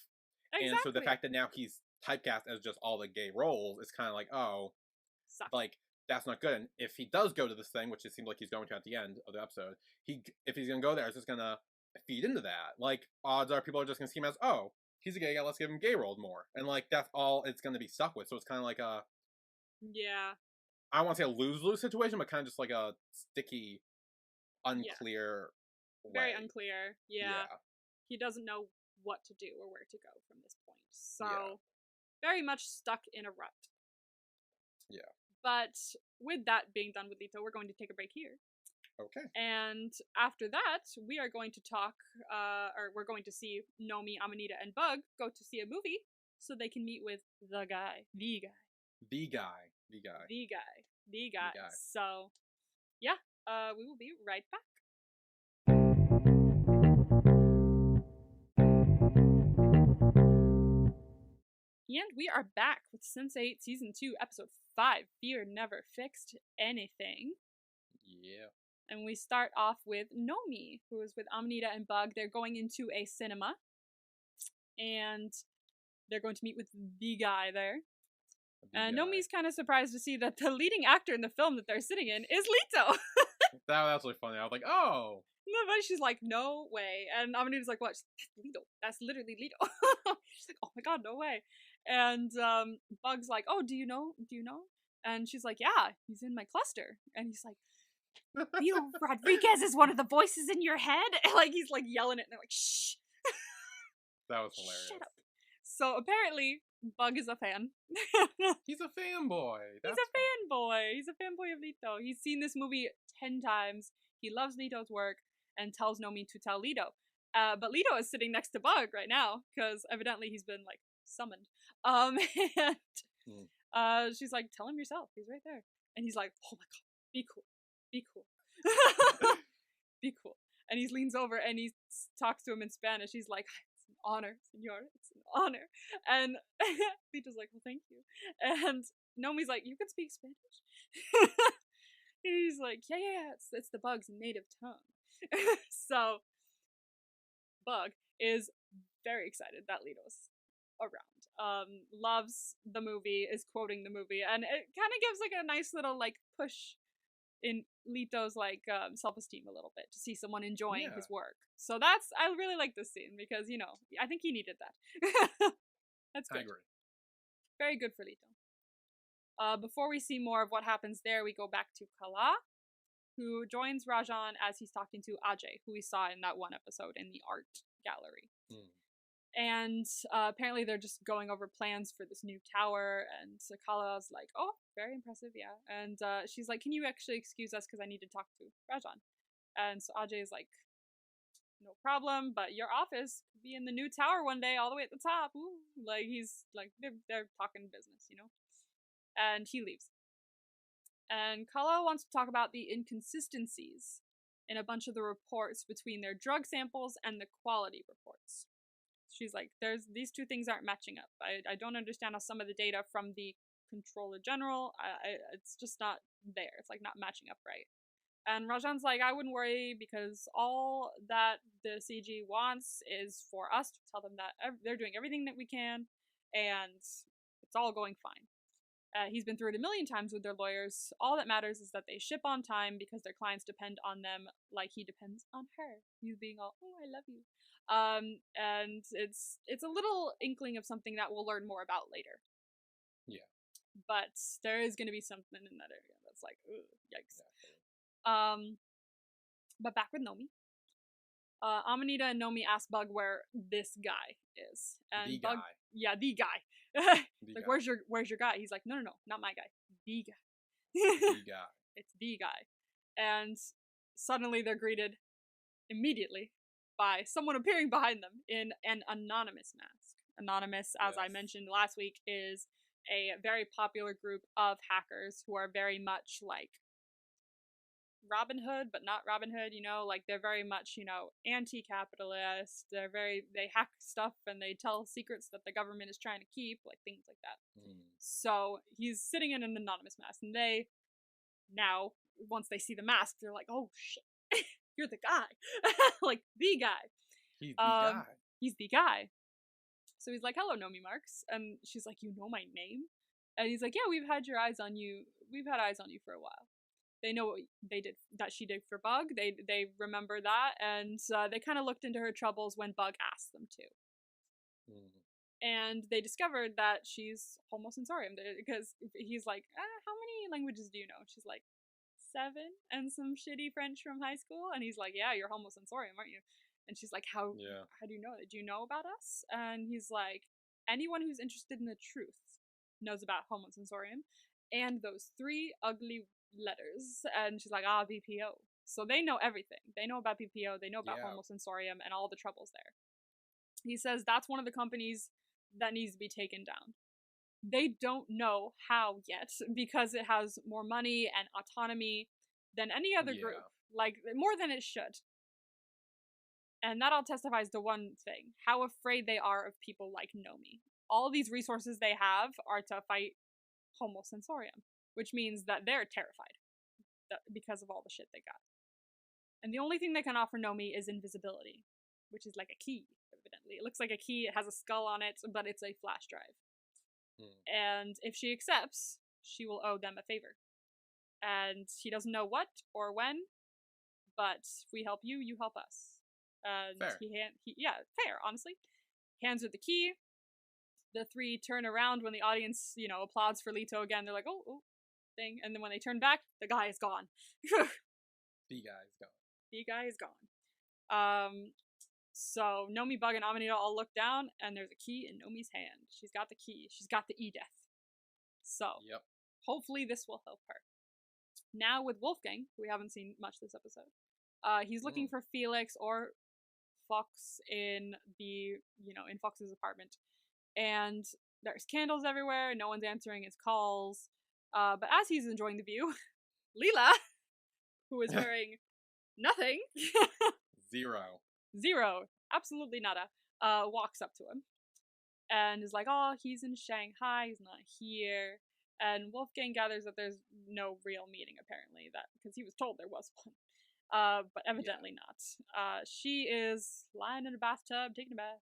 Exactly. And so the fact that now he's typecast as just all the gay roles is kind of like, oh, like, that's not good. And if he does go to this thing, which it seems like he's going to at the end of the episode, if he's going to go there, it's just going to feed into that. Like, odds are people are just going to see him as, oh, he's a gay guy, let's give him gay roles more. And like, that's all it's going to be stuck with. So it's kind of like a... Yeah. I don't want to say a lose-lose situation, but kind of just like a sticky, unclear way. Very unclear. Yeah. He doesn't know what to do or where to go from this point. So, very much stuck in a rut. Yeah. But with that being done with Lito, we're going to take a break here. Okay. And after that, we are going to talk, or we're going to see Nomi, Amanita, and Bug go to see a movie so they can meet with the guy. The guy. The guy. The guy. The guy. The guy. So, yeah, we will be right back. And we are back with Sense8 Season 2, Episode 5, Fear Never Fixed Anything. Yeah. And we start off with Nomi, who is with Amanita and Bug. They're going into a cinema. And they're going to meet with the guy there. And Nomi's kind of surprised to see that the leading actor in the film that they're sitting in is Lito. That was actually funny. I was like, oh. No, but she's like, no way. And Amanita's like, what? That's Lito. That's literally Lito. She's like, oh my god, no way. And Bug's like, oh, do you know? And she's like, yeah, he's in my cluster. And he's like, Leo Rodriguez is one of the voices in your head? And like, he's like yelling it, and they're like, shh. That was hilarious. Shut up. So apparently, Bug is a fan. He's a fanboy. He's a fanboy. He's a fanboy of Lito. He's seen this movie 10 times. He loves Lito's work and tells Nomi to tell Lito. But Lito is sitting next to Bug right now because evidently he's been like summoned. And she's like, tell him yourself. He's right there. And he's like, oh my god, be cool. Be cool. Be cool. And he leans over and he talks to him in Spanish. He's like, it's an honor, senor. It's an honor. And Lito's like, well, thank you. And Nomi's like, you can speak Spanish? And he's like, yeah, it's the Bug's native tongue. So, Bug is very excited that Lito's around. Loves the movie, is quoting the movie, and it kind of gives like a nice little like push in Lito's like self-esteem a little bit to see someone enjoying his work. So I really like this scene because, you know, I think he needed that. That's good. I agree. Very good for Lito. Before we see more of what happens there, we go back to Kala, who joins Rajan as he's talking to Ajay, who we saw in that one episode in the art gallery. And apparently they're just going over plans for this new tower, and Kala's like, oh, very impressive, yeah. And she's like, can you actually excuse us because I need to talk to Rajan? And so Ajay is like, no problem, but your office could be in the new tower one day, all the way at the top. Ooh. Like, he's like, they're talking business, you know? And he leaves. And Kala wants to talk about the inconsistencies in a bunch of the reports between their drug samples and the quality reports. She's like, these two things aren't matching up. I don't understand how some of the data from the Controller General, it's just not there. It's like not matching up right. And Rajan's like, I wouldn't worry because all that the CG wants is for us to tell them that they're doing everything that we can and it's all going fine. He's been through it a million times with their lawyers. All that matters is that they ship on time because their clients depend on them like he depends on her. He's being all, oh, I love you. And it's a little inkling of something that we'll learn more about later. Yeah. But there is going to be something in that area that's like, ugh, yikes. But back with Nomi. Amanita and Nomi ask Bug where this guy is. And the Bug, guy. Yeah, the guy. Like, guy. Where's your guy? He's like, no, not my guy. The guy. The guy. It's the guy. And suddenly they're greeted immediately by someone appearing behind them in an anonymous mask. Anonymous, as I Yes. mentioned last week, is a very popular group of hackers who are very much like Robin Hood, but not Robin Hood, you know, like they're very much, you know, anti-capitalist. They hack stuff and they tell secrets that the government is trying to keep, like things like that. So he's sitting in an anonymous mask, and they now, once they see the mask, they're like, oh shit, you're the guy. Like the guy. He's the guy. He's the guy. So he's like, hello, Nomi Marks. And she's like, you know my name? And he's like, yeah, we've had eyes on you for a while. They know what they did, that she did for Bug. They remember that, and they kind of looked into her troubles when Bug asked them to. And they discovered that she's Homo Sensorium, because he's like, how many languages do you know? She's like, 7 and some shitty French from high school. And he's like, yeah, you're Homo Sensorium, aren't you? And she's like, how do you know that? Do you know about us? And he's like, anyone who's interested in the truth knows about Homo Sensorium and those 3 ugly letters. And she's like, BPO. So they know everything. They know about BPO, they know about Homo Sensorium and all the troubles there. He says that's one of the companies that needs to be taken down. They don't know how yet, because it has more money and autonomy than any other group. Like, more than it should. And that all testifies to one thing: how afraid they are of people like Nomi. All these resources they have are to fight Homo Sensorium, which means that they're terrified because of all the shit they got. And the only thing they can offer Nomi is invisibility, which is like a key, evidently. It looks like a key, it has a skull on it, but it's a flash drive. And if she accepts, she will owe them a favor. And he doesn't know what or when, but if we help you, you help us. And fair. Fair, honestly. Hands her the key. The 3 turn around when the audience, you know, applauds for Lito again. They're like, oh, thing. And then when they turn back, the guy is gone. The guy is gone. The guy is gone. So Nomi, Bug, and Amanita all look down, and there's a key in Nomi's hand. She's got the key. She's got the E-Death. So, hopefully this will help her. Now with Wolfgang, who we haven't seen much this episode, he's looking for Felix or Fox in Fox's apartment. And there's candles everywhere, no one's answering his calls. But as he's enjoying the view, Leela, who is wearing nothing, Zero, absolutely nada, walks up to him and is like, oh, he's in Shanghai, he's not here. And Wolfgang gathers that there's no real meeting, apparently, because he was told there was one. But evidently not. She is lying in a bathtub, taking a bath,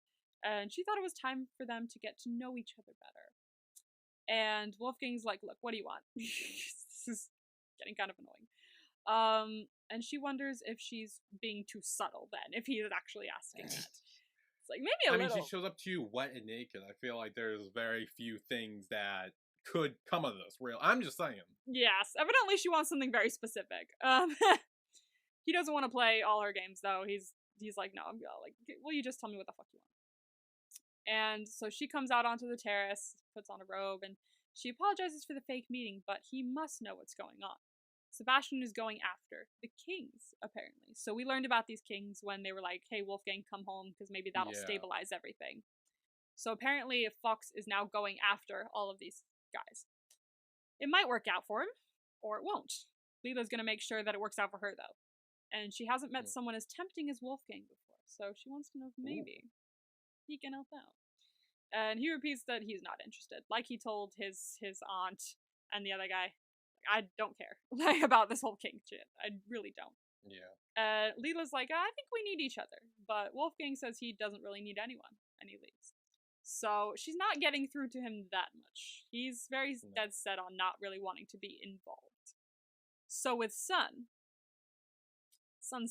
and she thought it was time for them to get to know each other better. And Wolfgang's like, look, what do you want? This is getting kind of annoying. And she wonders if she's being too subtle then, if he is actually asking that. It's like, maybe a little. I mean, she shows up to you wet and naked. I feel like there's very few things that could come of this, real. I'm just saying. Yes, evidently she wants something very specific. He doesn't want to play all her games, though. He's like, no, I'm like, will you just tell me what the fuck you want? And so she comes out onto the terrace, puts on a robe, and she apologizes for the fake meeting, but he must know what's going on. Sebastian is going after the kings, apparently. So we learned about these kings when they were like, hey, Wolfgang, come home, because maybe that'll stabilize everything. So apparently Fox is now going after all of these guys. It might work out for him, or it won't. Leela's going to make sure that it works out for her, though. And she hasn't met someone as tempting as Wolfgang before, so she wants to know if maybe he can help out. And he repeats that he's not interested, like he told his aunt and the other guy. I don't care about this whole king shit. I really don't. Yeah. Leela's like, I think we need each other. But Wolfgang says he doesn't really need anyone, and he leaves. So she's not getting through to him that much. He's very dead set on not really wanting to be involved. So with Sun's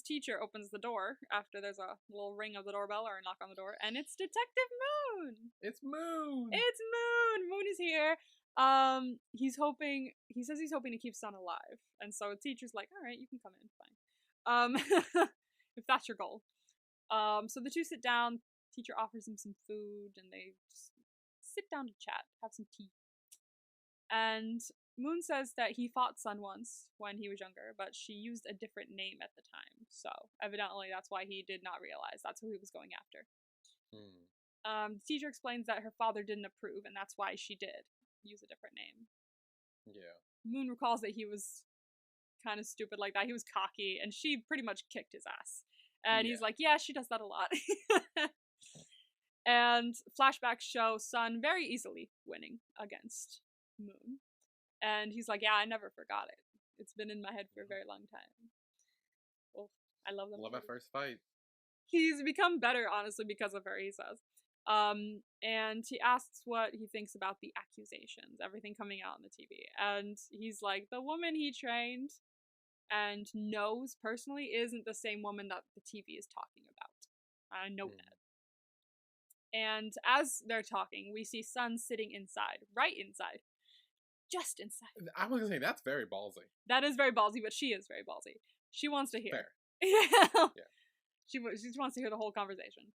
teacher opens the door after there's a little ring of the doorbell or a knock on the door, and it's Detective Moon! It's Moon! It's Moon! Moon is here. He says he's hoping to keep Sun alive. And so the teacher's like, alright, you can come in, fine. If that's your goal. So the two sit down, teacher offers him some food, and they just sit down to chat, have some tea. And Moon says that he fought Sun once when he was younger, but she used a different name at the time. So evidently that's why he did not realize that's who he was going after. The teacher explains that her father didn't approve, and that's why she did use a different name. Yeah. Moon recalls that he was kind of stupid like that. He was cocky, and she pretty much kicked his ass. And he's like, yeah, she does that a lot. And flashbacks show Sun very easily winning against Moon. And he's like, yeah, I never forgot it. It's been in my head for a very long time. Well, I love them. Love at first fight. He's become better, honestly, because of her, he says. And he asks what he thinks about the accusations, everything coming out on the TV. And he's like, the woman he trained and knows personally isn't the same woman that the TV is talking about. I know that. And as they're talking, we see Sun sitting inside, right inside, just inside. I was gonna say, that's very ballsy. That is very ballsy, but she is very ballsy. She wants to hear. Fair. Yeah. She wants to hear the whole conversation.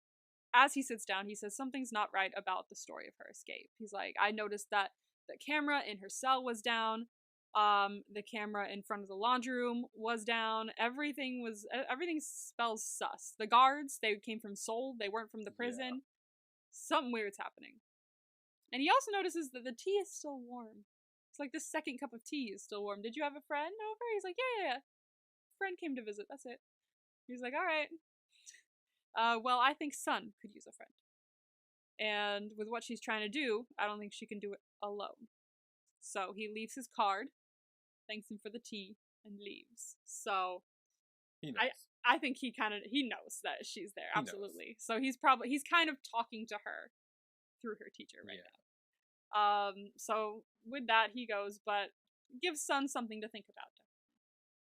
As he sits down, he says something's not right about the story of her escape. He's like, I noticed that the camera in her cell was down. The camera in front of the laundry room was down. Everything spells sus. The guards, they came from Seoul. They weren't from the prison. Yeah. Something weird's happening. And he also notices that the tea is still warm. It's like the second cup of tea is still warm. Did you have a friend over? He's like, yeah. Friend came to visit. That's it. He's like, all right. Well, I think Sun could use a friend. And with what she's trying to do, I don't think she can do it alone. So he leaves his card, thanks him for the tea, and leaves. So he knows. I think he knows that she's there. Absolutely. So he's kind of talking to her through her teacher right now. So with that, he goes, but gives Sun something to think about.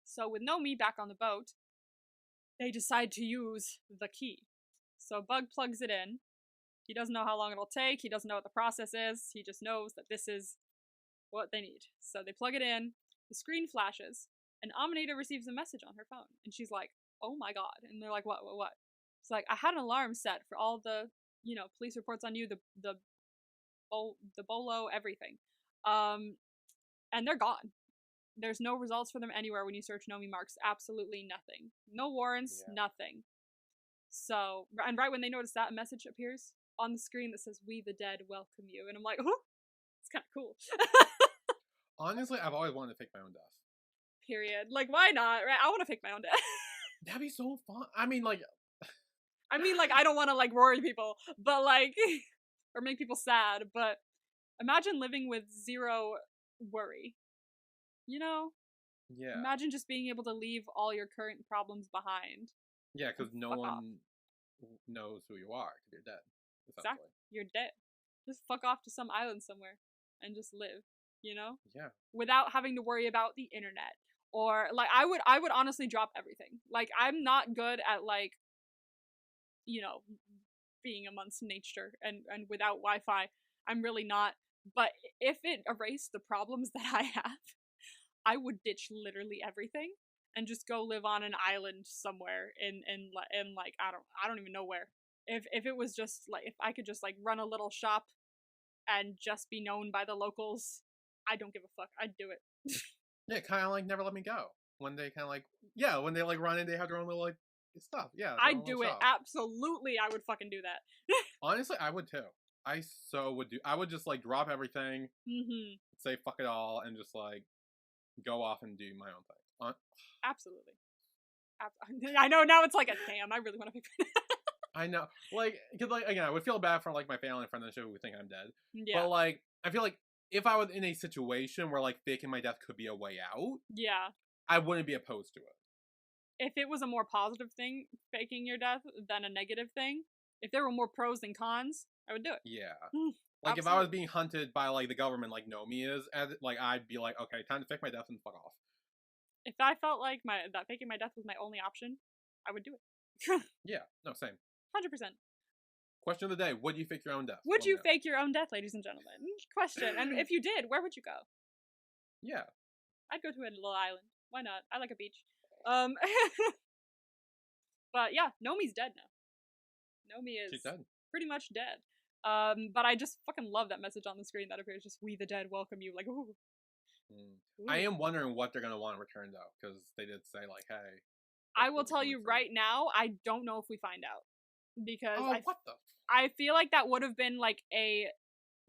So with Nomi back on the boat, they decide to use the key. So Bug plugs it in. He doesn't know how long it'll take. He doesn't know what the process is. He just knows that this is what they need. So they plug it in. The screen flashes. And Amanita receives a message on her phone. And she's like, oh my god. And they're like, what? It's like, I had an alarm set for all the, police reports on you, the bolo, everything. And they're gone. There's no results for them anywhere when you search Nomi Marks. Absolutely nothing. No warrants, nothing. So, and right when they notice that, a message appears on the screen that says, we the dead welcome you. And I'm like, oh, it's kind of cool. Honestly, I've always wanted to fake my own death. Period. Like, why not? Right? I want to fake my own death. That'd be so fun. I mean, I don't want to, worry people, but, or make people sad, but imagine living with zero worry. Yeah. Imagine just being able to leave all your current problems behind. Yeah, because no one knows who you are because you're dead. Exactly. You're dead. Just fuck off to some island somewhere and just live, Yeah. Without having to worry about the internet. Or, I would honestly drop everything. I'm not good at, being amongst nature and without Wi-Fi. I'm really not. But if it erased the problems that I have, I would ditch literally everything and just go live on an island somewhere in I don't even know where. If it was just if I could just run a little shop and just be known by the locals, I don't give a fuck. I'd do it. Yeah, kind of Never Let Me Go. When they kind of when they run in, they have their own little stuff. Yeah, I'd do it. Shop. Absolutely, I would fucking do that. Honestly, I would too. I would do. I would just drop everything, say fuck it all, and just go off and do my own thing. Absolutely. I know now it's a damn. I really want to pick. I know, because again, I would feel bad for my family and friends who would think I'm dead. Yeah. But I feel if I was in a situation where faking my death could be a way out, yeah, I wouldn't be opposed to it. If it was a more positive thing, faking your death, than a negative thing, if there were more pros than cons, I would do it. Yeah. If I was being hunted by the government Nomi is, I'd be okay, time to fake my death and fuck off. If I felt that faking my death was my only option, I would do it. Yeah, no, same. 100%. Question of the day, would you fake your own death? Would you fake your own death, ladies and gentlemen? Question. And if you did, where would you go? Yeah. I'd go to a little island. Why not? I like a beach. But yeah, Nomi's dead now. Nomi is pretty much dead. But I just fucking love that message on the screen that appears, just we the dead welcome you. Ooh. Ooh. I am wondering what they're going to want in return, though, because they did say, hey. I will tell you right now, I don't know if we find out. because Oh, what the? I feel like that would have been like a,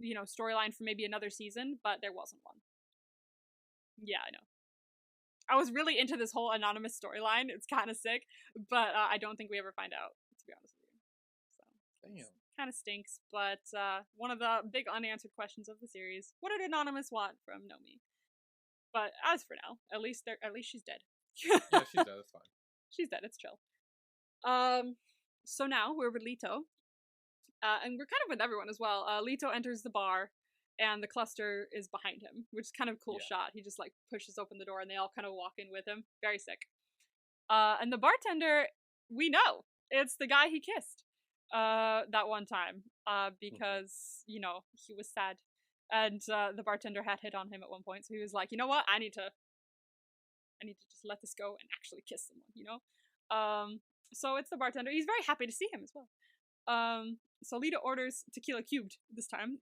storyline for maybe another season, but there wasn't one. Yeah, I know. I was really into this whole anonymous storyline. It's kind of sick, but I don't think we ever find out, to be honest with you. So, Damn. kind of stinks, but one of the big unanswered questions of the series: what did Anonymous want from Nomi? But as for now, at least she's dead. Yeah, she's dead. It's fine. She's dead. It's chill. So now we're with Lito, and we're kind of with everyone as well. Lito enters the bar, and the cluster is behind him, which is kind of a cool shot. He just like pushes open the door, and they all kind of walk in with him. Very sick. And the bartender, we know it's the guy he kissed that one time, because he was sad, and the bartender had hit on him at one point, so he was like, you know what, I need to just let this go and actually kiss someone, so it's the bartender. He's very happy to see him as well. So Lita orders tequila cubed this time,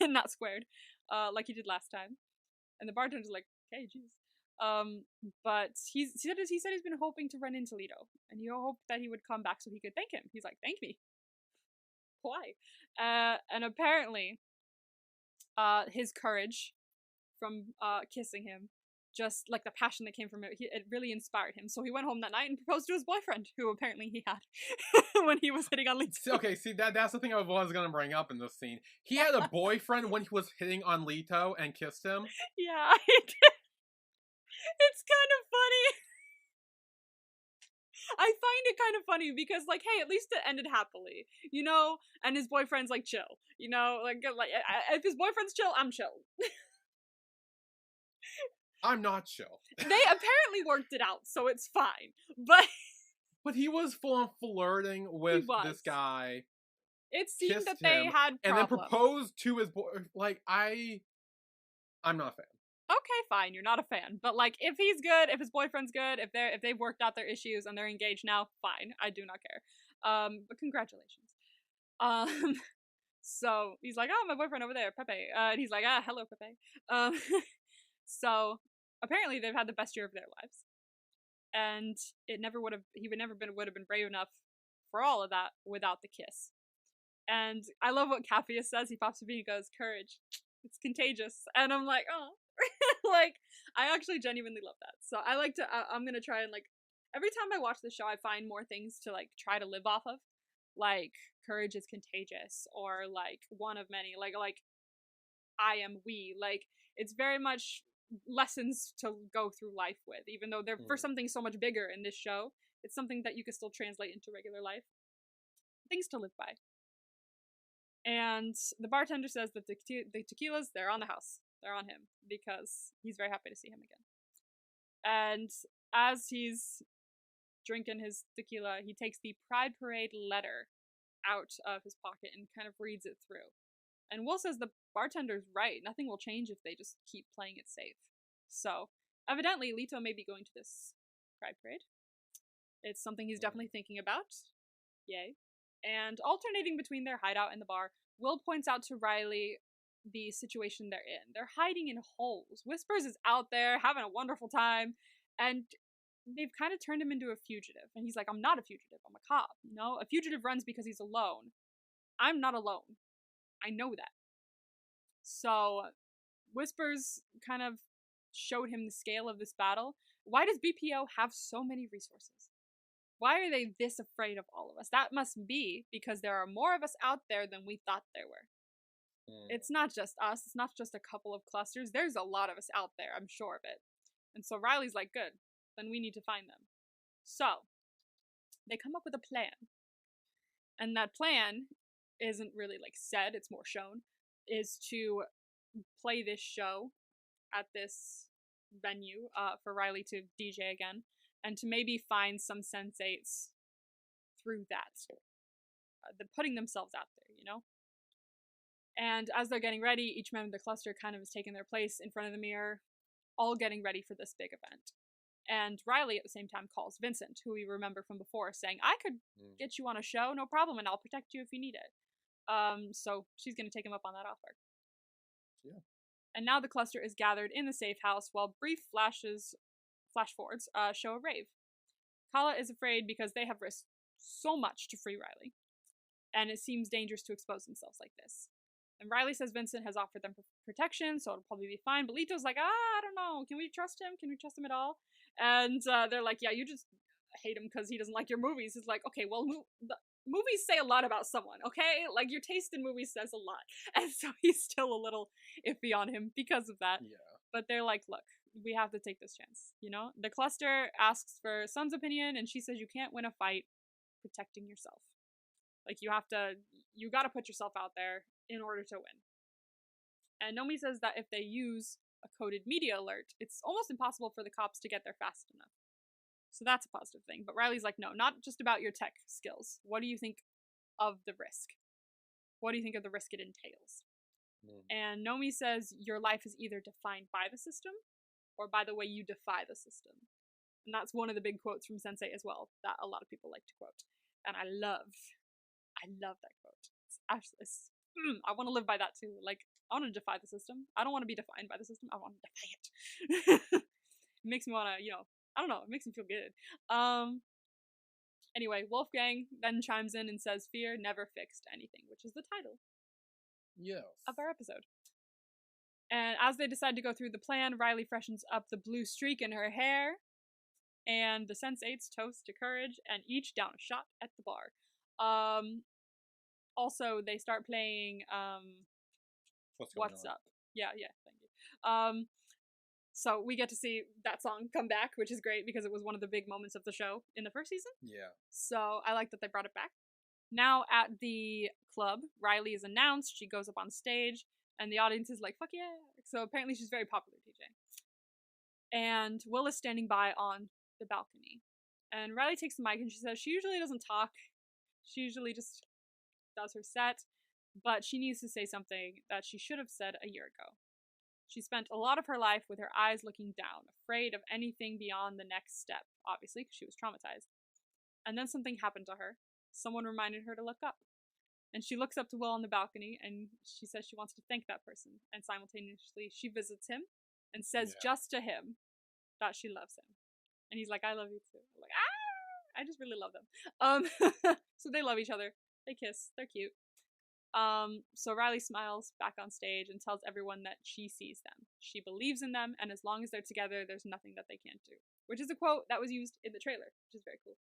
not squared, like he did last time, and the bartender's like, okay, jeez. But he said he's been hoping to run into Lito, and he hoped that he would come back so he could thank him. He's like, thank me. Why? And apparently, his courage from kissing him, just like the passion that came from it, it really inspired him. So he went home that night and proposed to his boyfriend, who apparently he had when he was hitting on Lito. Okay, see, that's the thing I was going to bring up in this scene. He had a boyfriend when he was hitting on Lito and kissed him. Yeah, he did. It's kind of funny. I find it kind of funny because, like, hey, at least it ended happily, and his boyfriend's like chill, like if his boyfriend's chill, I'm chill. I'm not chill. They apparently worked it out, so it's fine. But he was full on flirting with this guy. It seemed that they had problems. And then proposed to his boy. Like, I'm not a fan. Okay, fine, you're not a fan. But like, if he's good, if his boyfriend's good, if they've worked out their issues and they're engaged now, fine. I do not care. But congratulations. So he's like, oh, my boyfriend over there, Pepe. And he's like, hello, Pepe. So apparently they've had the best year of their lives, and he would have been brave enough for all of that without the kiss. And I love what Capheus says. He pops up and he goes, courage, it's contagious. And I'm like, oh. Like, I actually genuinely love that. So I like to I'm gonna try and, like, every time I watch the show, I find more things to, like, try to live off of, like courage is contagious, or like one of many, like I am we. Like, it's very much lessons to go through life with, even though they're for something so much bigger in this show. It's something that you can still translate into regular life. Things to live by. And the bartender says that the tequilas, they're on the house. They're on him, because he's very happy to see him again. And as he's drinking his tequila, he takes the Pride Parade letter out of his pocket and kind of reads it through. And Will says the bartender's right. Nothing will change if they just keep playing it safe. So, evidently, Lito may be going to this Pride Parade. It's something he's definitely thinking about. Yay. And alternating between their hideout and the bar, Will points out to Riley the situation they're in. They're hiding in holes. Whispers is out there having a wonderful time, and they've kind of turned him into a fugitive. And he's like, I'm not a fugitive, I'm a cop. A fugitive runs because he's alone. I'm not alone. I know that. So Whispers kind of showed him the scale of this battle. Why does BPO have so many resources? Why are they this afraid of all of us? That must be because there are more of us out there than we thought there were. It's not just us. It's not just a couple of clusters. There's a lot of us out there. I'm sure of it. And so Riley's like, good. Then we need to find them. So they come up with a plan. And that plan isn't really like said. It's more shown. Is to play this show at this venue for Riley to DJ again. And to maybe find some sensates through that. Putting themselves out there, And as they're getting ready, each member of the cluster kind of is taking their place in front of the mirror, all getting ready for this big event. And Riley at the same time calls Vincent, who we remember from before, saying, I could get you on a show, no problem, and I'll protect you if you need it. So she's going to take him up on that offer. Yeah. And now the cluster is gathered in the safe house while brief flash forwards show a rave. Kala is afraid because they have risked so much to free Riley. and it seems dangerous to expose themselves like this. And Riley says Vincent has offered them protection, so it'll probably be fine. But Lito's like, I don't know. Can we trust him? Can we trust him at all? And they're like, yeah, you just hate him because he doesn't like your movies. It's like, okay, well, the movies say a lot about someone, okay? Like, your taste in movies says a lot. And so he's still a little iffy on him because of that. Yeah. But they're like, look, we have to take this chance, you know? The cluster asks for Sun's opinion, and she says you can't win a fight protecting yourself. Like, you gotta put yourself out there in order to win. And Nomi says that if they use a coded media alert, it's almost impossible for the cops to get there fast enough. So that's a positive thing. But Riley's like, no, not just about your tech skills. What do you think of the risk? What do you think of the risk it entails? And Nomi says your life is either defined by the system or by the way you defy the system. And that's one of the big quotes from Sensei as well that a lot of people like to quote. And I love that quote. It's actually, I want to live by that too. Like, I want to defy the system. I don't want to be defined by the system. I want to defy it. It makes me want to, I don't know. It makes me feel good. Anyway, Wolfgang then chimes in and says, "Fear never fixed anything," which is the title of our episode. And as they decide to go through the plan, Riley freshens up the blue streak in her hair, and the Sense8s toast to courage and each down a shot at the bar. Also, they start playing What's Up? Yeah, thank you. So we get to see that song come back, which is great because it was one of the big moments of the show in the first season. Yeah. So I like that they brought it back. Now at the club, Riley is announced. She goes up on stage, and the audience is like, fuck yeah. So apparently she's very popular, TJ. And Will is standing by on the balcony. And Riley takes the mic and she says she usually doesn't talk. She usually just does her set. But she needs to say something that she should have said a year ago. She spent a lot of her life with her eyes looking down, afraid of anything beyond the next step, obviously, because she was traumatized. And then something happened to her. Someone reminded her to look up. And she looks up to Will on the balcony, and she says she wants to thank that person. And simultaneously, she visits him and says just to him that she loves him. And he's like, I love you too. I'm like, I just really love them. So they love each other. They kiss. They're cute. So Riley smiles back on stage and tells everyone that she sees them. She believes in them, and as long as they're together, there's nothing that they can't do. Which is a quote that was used in the trailer, which is very cool.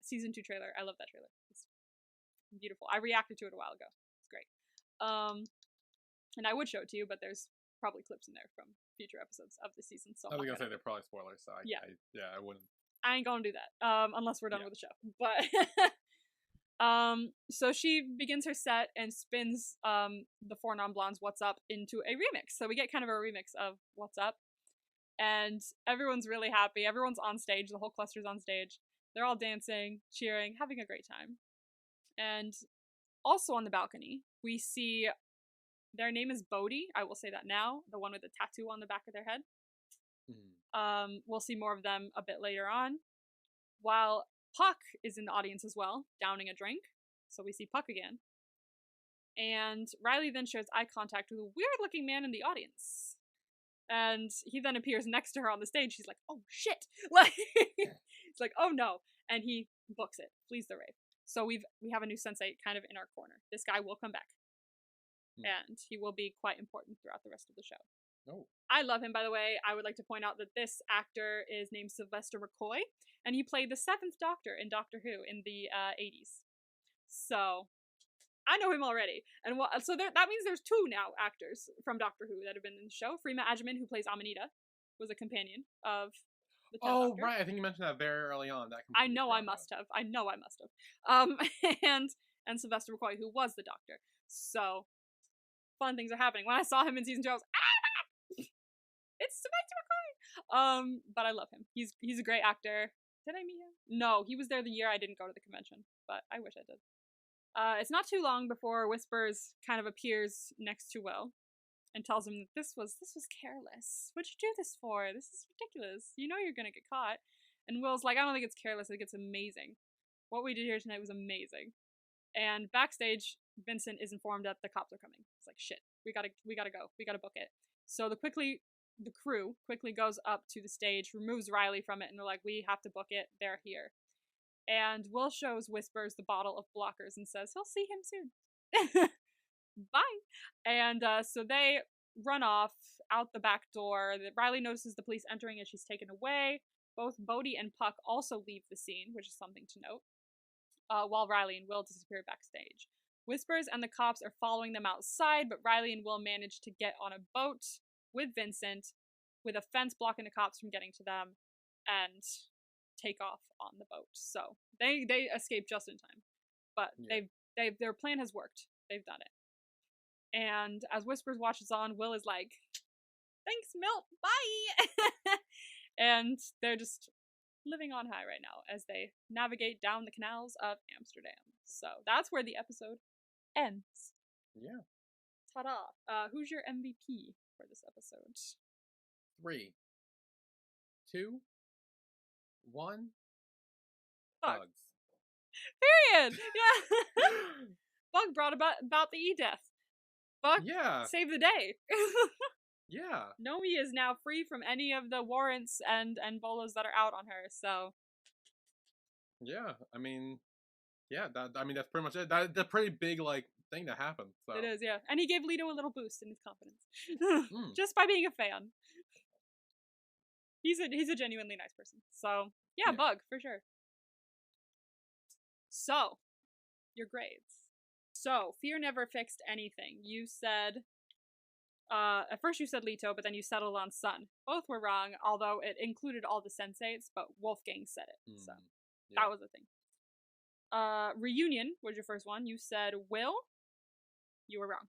Season 2 trailer. I love that trailer. It's beautiful. I reacted to it a while ago. It's great. And I would show it to you, but there's probably clips in there from future episodes of the season. So I was gonna say they're probably spoilers, so I wouldn't. I ain't gonna do that. Unless we're done with the show. But so she begins her set and spins the Four Non-Blondes What's Up into a remix. So we get kind of a remix of What's Up. And everyone's really happy. Everyone's on stage. The whole cluster's on stage. They're all dancing, cheering, having a great time. And also on the balcony, we see their name is Bodhi. I will say that now. The one with the tattoo on the back of their head. Mm-hmm. We'll see more of them a bit later on. While Puck is in the audience as well, downing a drink. So we see Puck again. And Riley then shares eye contact with a weird-looking man in the audience. And he then appears next to her on the stage. She's like, oh, shit! Like, it's like, oh, no. And he books it, flees the rave. So we have a new sensei kind of in our corner. This guy will come back. And he will be quite important throughout the rest of the show. Oh. I love him, by the way. I would like to point out that this actor is named Sylvester McCoy, and he played the 7th Doctor in Doctor Who in the 80s. So, I know him already. And so that means there's 2 now actors from Doctor Who that have been in the show. Freema Agyeman, who plays Amanita, was a companion of the 10th Doctor. Right. I think you mentioned that very early on. I know I must have. And Sylvester McCoy, who was the Doctor. So, fun things are happening. When I saw him in season 2, I was it's Sylvester McCoy! But I love him. He's a great actor. Did I meet him? No, he was there the year I didn't go to the convention, but I wish I did. It's not too long before Whispers kind of appears next to Will and tells him that this was careless. What'd you do this for? This is ridiculous. You know you're gonna get caught. And Will's like, I don't think it's careless, I think it's amazing. What we did here tonight was amazing. And backstage, Vincent is informed that the cops are coming. It's like, shit, we gotta go. We gotta book it. So the crew quickly goes up to the stage, removes Riley from it, and they're like, we have to book it. They're here. And Will shows Whispers the bottle of blockers and says he'll see him soon. Bye. And so they run off out the back door. Riley notices the police entering and she's taken away. Both Bodhi and Puck also leave the scene, which is something to note, while Riley and Will disappear backstage. Whispers and the cops are following them outside, but Riley and Will manage to get on a boat with Vincent, with a fence blocking the cops from getting to them, and take off on the boat. So they escape just in time, but their plan has worked. They've done it. And as Whispers watches on, Will is like, "Thanks, Milt. Bye." And they're just living on high right now as they navigate down the canals of Amsterdam. So that's where the episode ends. Yeah. Ta-da. Who's your MVP for this episode? 3, 2, 1. Bug. Bugs. Period. Yeah. Bug brought about the E-Death. Bug saved the day. Yeah. Nomi is now free from any of the warrants and bolos that are out on her, so. Yeah, I mean, that's pretty much it. That's a pretty big, like, thing to happen. So. It is, yeah. And he gave Lito a little boost in his confidence. Just by being a fan. He's a genuinely nice person. So, yeah, Bug, for sure. So, your grades. So, Fear never fixed anything. You said, at first you said Lito, but then you settled on Sun. Both were wrong, although it included all the sensates, but Wolfgang said it, so that was the thing. Reunion was your first one. You said Will. You were wrong.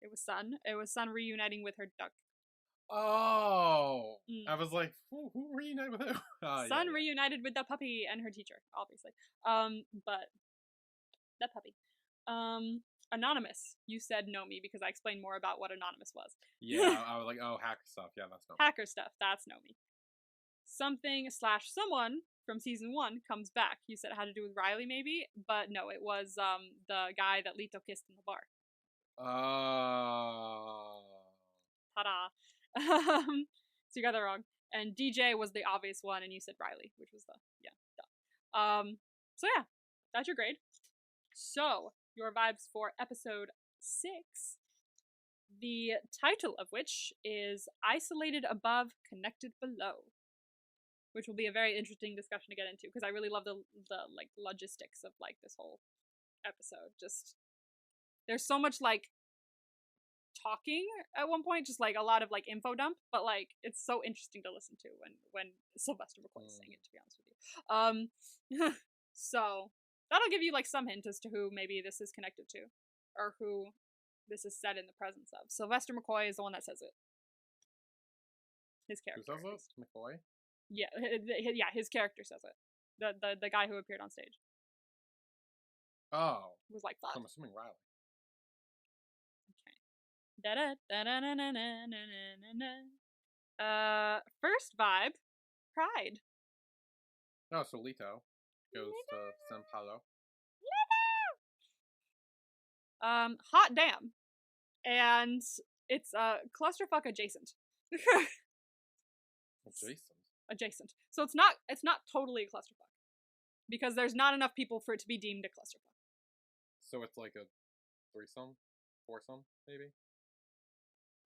It was Sun. It was Sun reuniting with her duck. Oh! I was like, who reunited with who? Sun reunited with the puppy and her teacher, obviously. But that puppy. Anonymous. You said Nomi because I explained more about what Anonymous was. Yeah, I was like, oh, hacker stuff. Yeah, that's Nomi. Hacker stuff. That's Nomi. Something/someone from season 1 comes back. You said it had to do with Riley, maybe, but no, it was the guy that Lito kissed in the bar. Oh. Ta-da. So you got that wrong. And DJ was the obvious one, and you said Riley, which was duh. So yeah, that's your grade. So, your vibes for episode 6, the title of which is Isolated Above, Connected Below, which will be a very interesting discussion to get into, because I really love the like logistics of like this whole episode. Just, there's so much like talking at one point, just like a lot of like info dump, but like it's so interesting to listen to when Sylvester McCoy is saying it, to be honest with you. So that'll give you like some hint as to who maybe this is connected to, or who this is set in the presence of. Sylvester McCoy is the one that says it. His character. Who says it? McCoy? Yeah, his character says it. The guy who appeared on stage. Oh. Was like that. I'm assuming Riley. First vibe, Pride. Oh, so Lito goes to San Paulo. Hot damn. And it's clusterfuck adjacent. Adjacent. So it's not totally a clusterfuck. Because there's not enough people for it to be deemed a clusterfuck. So it's like a threesome? Foursome, maybe?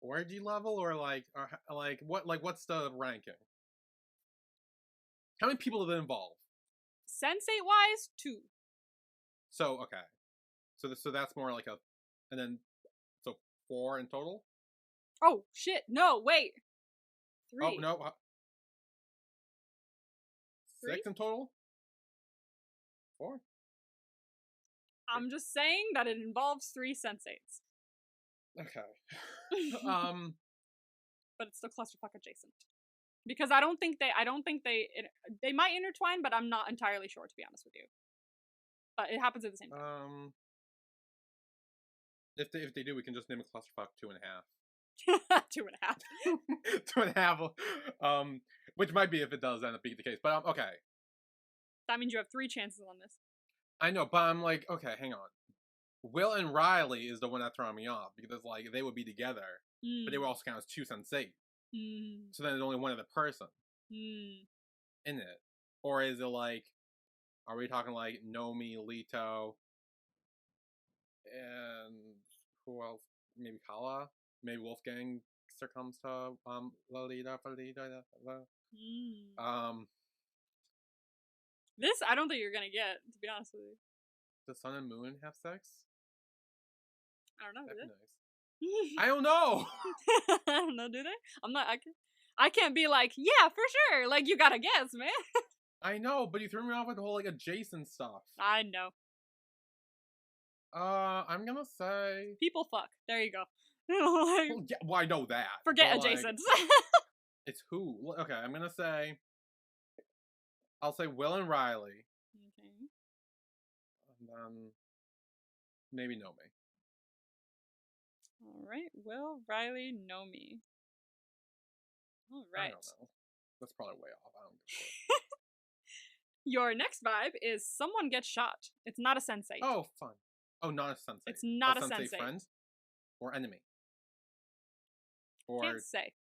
Orgy level, or what's the ranking? How many people did it involve? Sensate wise, 2. So okay, so that's more like and then 4 in total. Oh shit! No, wait. 3. Oh no. 6 in total. 4. I'm just saying that it involves 3 sensates. Okay. But it's still clusterfuck adjacent. Because I don't think they might intertwine, but I'm not entirely sure, to be honest with you. But it happens at the same time. If they do, we can just name it clusterfuck 2.5. 2.5. 2.5. Which might be if it does end up being the case. But okay. That means you have 3 chances on this. I know, but I'm like, okay, hang on. Will and Riley is the one that's throwing me off, because like they would be together, but they were also counted as 2 sensate. So then there's only one other person in it. Or is it like Are we talking like Nomi, Lito, and who else? Maybe Kala? Maybe Wolfgang succumbs to Lolita. This I don't think you're gonna get, to be honest with you. Does Sun and Moon have sex? I don't know. That'd Do be they? nice. I don't know. I don't know. Do they? I'm not. I can't be like, yeah, for sure. Like, you gotta guess, man. I know, but you threw me off with the whole like adjacent stuff. I know. I'm gonna say People fuck. There you go. well, yeah, well, I know that. Forget but, adjacent. Like, it's who? Okay, I'm gonna say. I'll say Will and Riley. Okay. And then maybe Nomi. All right. Will, Riley, Nomi. All right. I don't know. That's probably way off. I don't give a shit. Your next vibe is someone gets shot. It's not a sensei. Oh, fun. Oh, not a sensei. It's not a sensei. sensei. Friend or enemy. Or Can't say.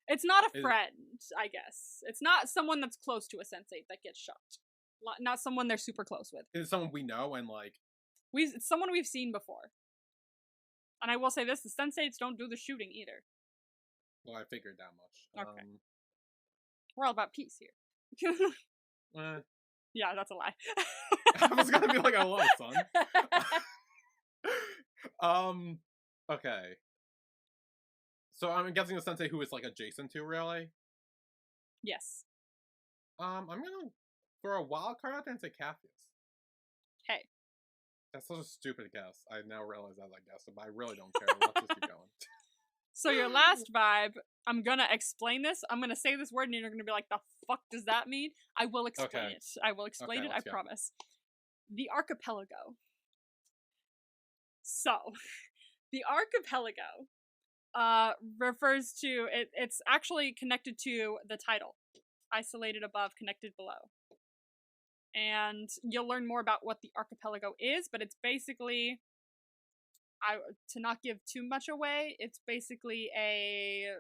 It's not a friend, I guess. It's not someone that's close to a sensei that gets shot. Not someone they're super close with. Is it someone we know and like... It's someone we've seen before. And I will say this, the senseis don't do the shooting either. Well, I figured that much. Okay. We're all about peace here. Yeah, that's a lie. I was gonna be like, hello, son. Okay. So I'm guessing a sensei who is like adjacent to really? Yes. I'm gonna throw a wild card out there and say Cassius. Hey. That's such a stupid guess. I now realize that I guessed it, but I really don't care. Let's just keep going. So your last vibe, I'm gonna explain this. I'm gonna say this word and you're gonna be like, the fuck does that mean? I will explain it. I will explain it, I promise. The archipelago. So, the archipelago refers to, it's actually connected to the title. Isolated above, connected below. And you'll learn more about what the archipelago is, but it's basically... to not give too much away, it's basically a...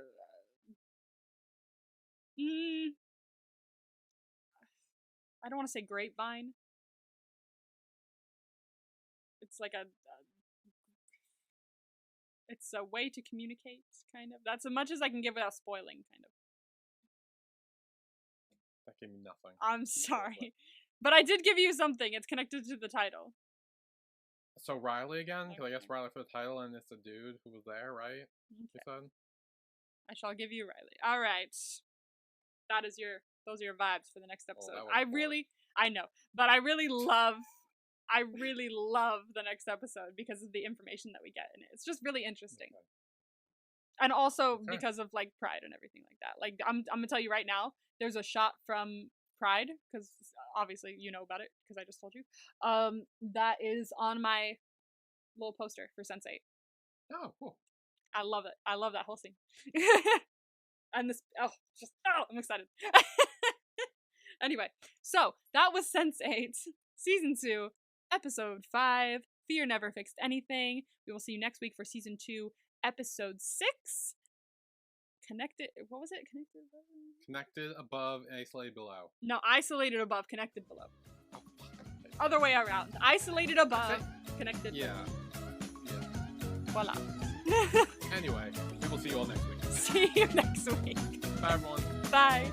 I don't want to say grapevine. It's like it's a way to communicate, kind of. That's as much as I can give without spoiling, kind of. That gave me nothing. I'm sorry. But I did give you something. It's connected to the title. So Riley again? Because Okay. I guess Riley for the title, and it's a dude who was there, right? Okay. You said? I shall give you Riley. Alright. Those are your vibes for the next episode. Oh, I know. But I really love the next episode because of the information that we get in it. It's just really interesting. Okay. And also because of like Pride and everything like that. Like I'm gonna tell you right now, there's a shot from Pride, because obviously you know about it because I just told you. That is on my little poster for Sense8. Oh, cool. I love it. I love that whole scene. And this, I'm excited. Anyway, so that was Sense8 Season 2, Episode 5, Fear Never Fixed Anything. We will see you next week for Season 2, Episode 6. Connected, what was it? Connected above and isolated below. No, isolated above, connected below. Other way around. Isolated above, connected below. Yeah. Voila. Anyway, we will see you all next week. See you next week. Bye, everyone. Bye.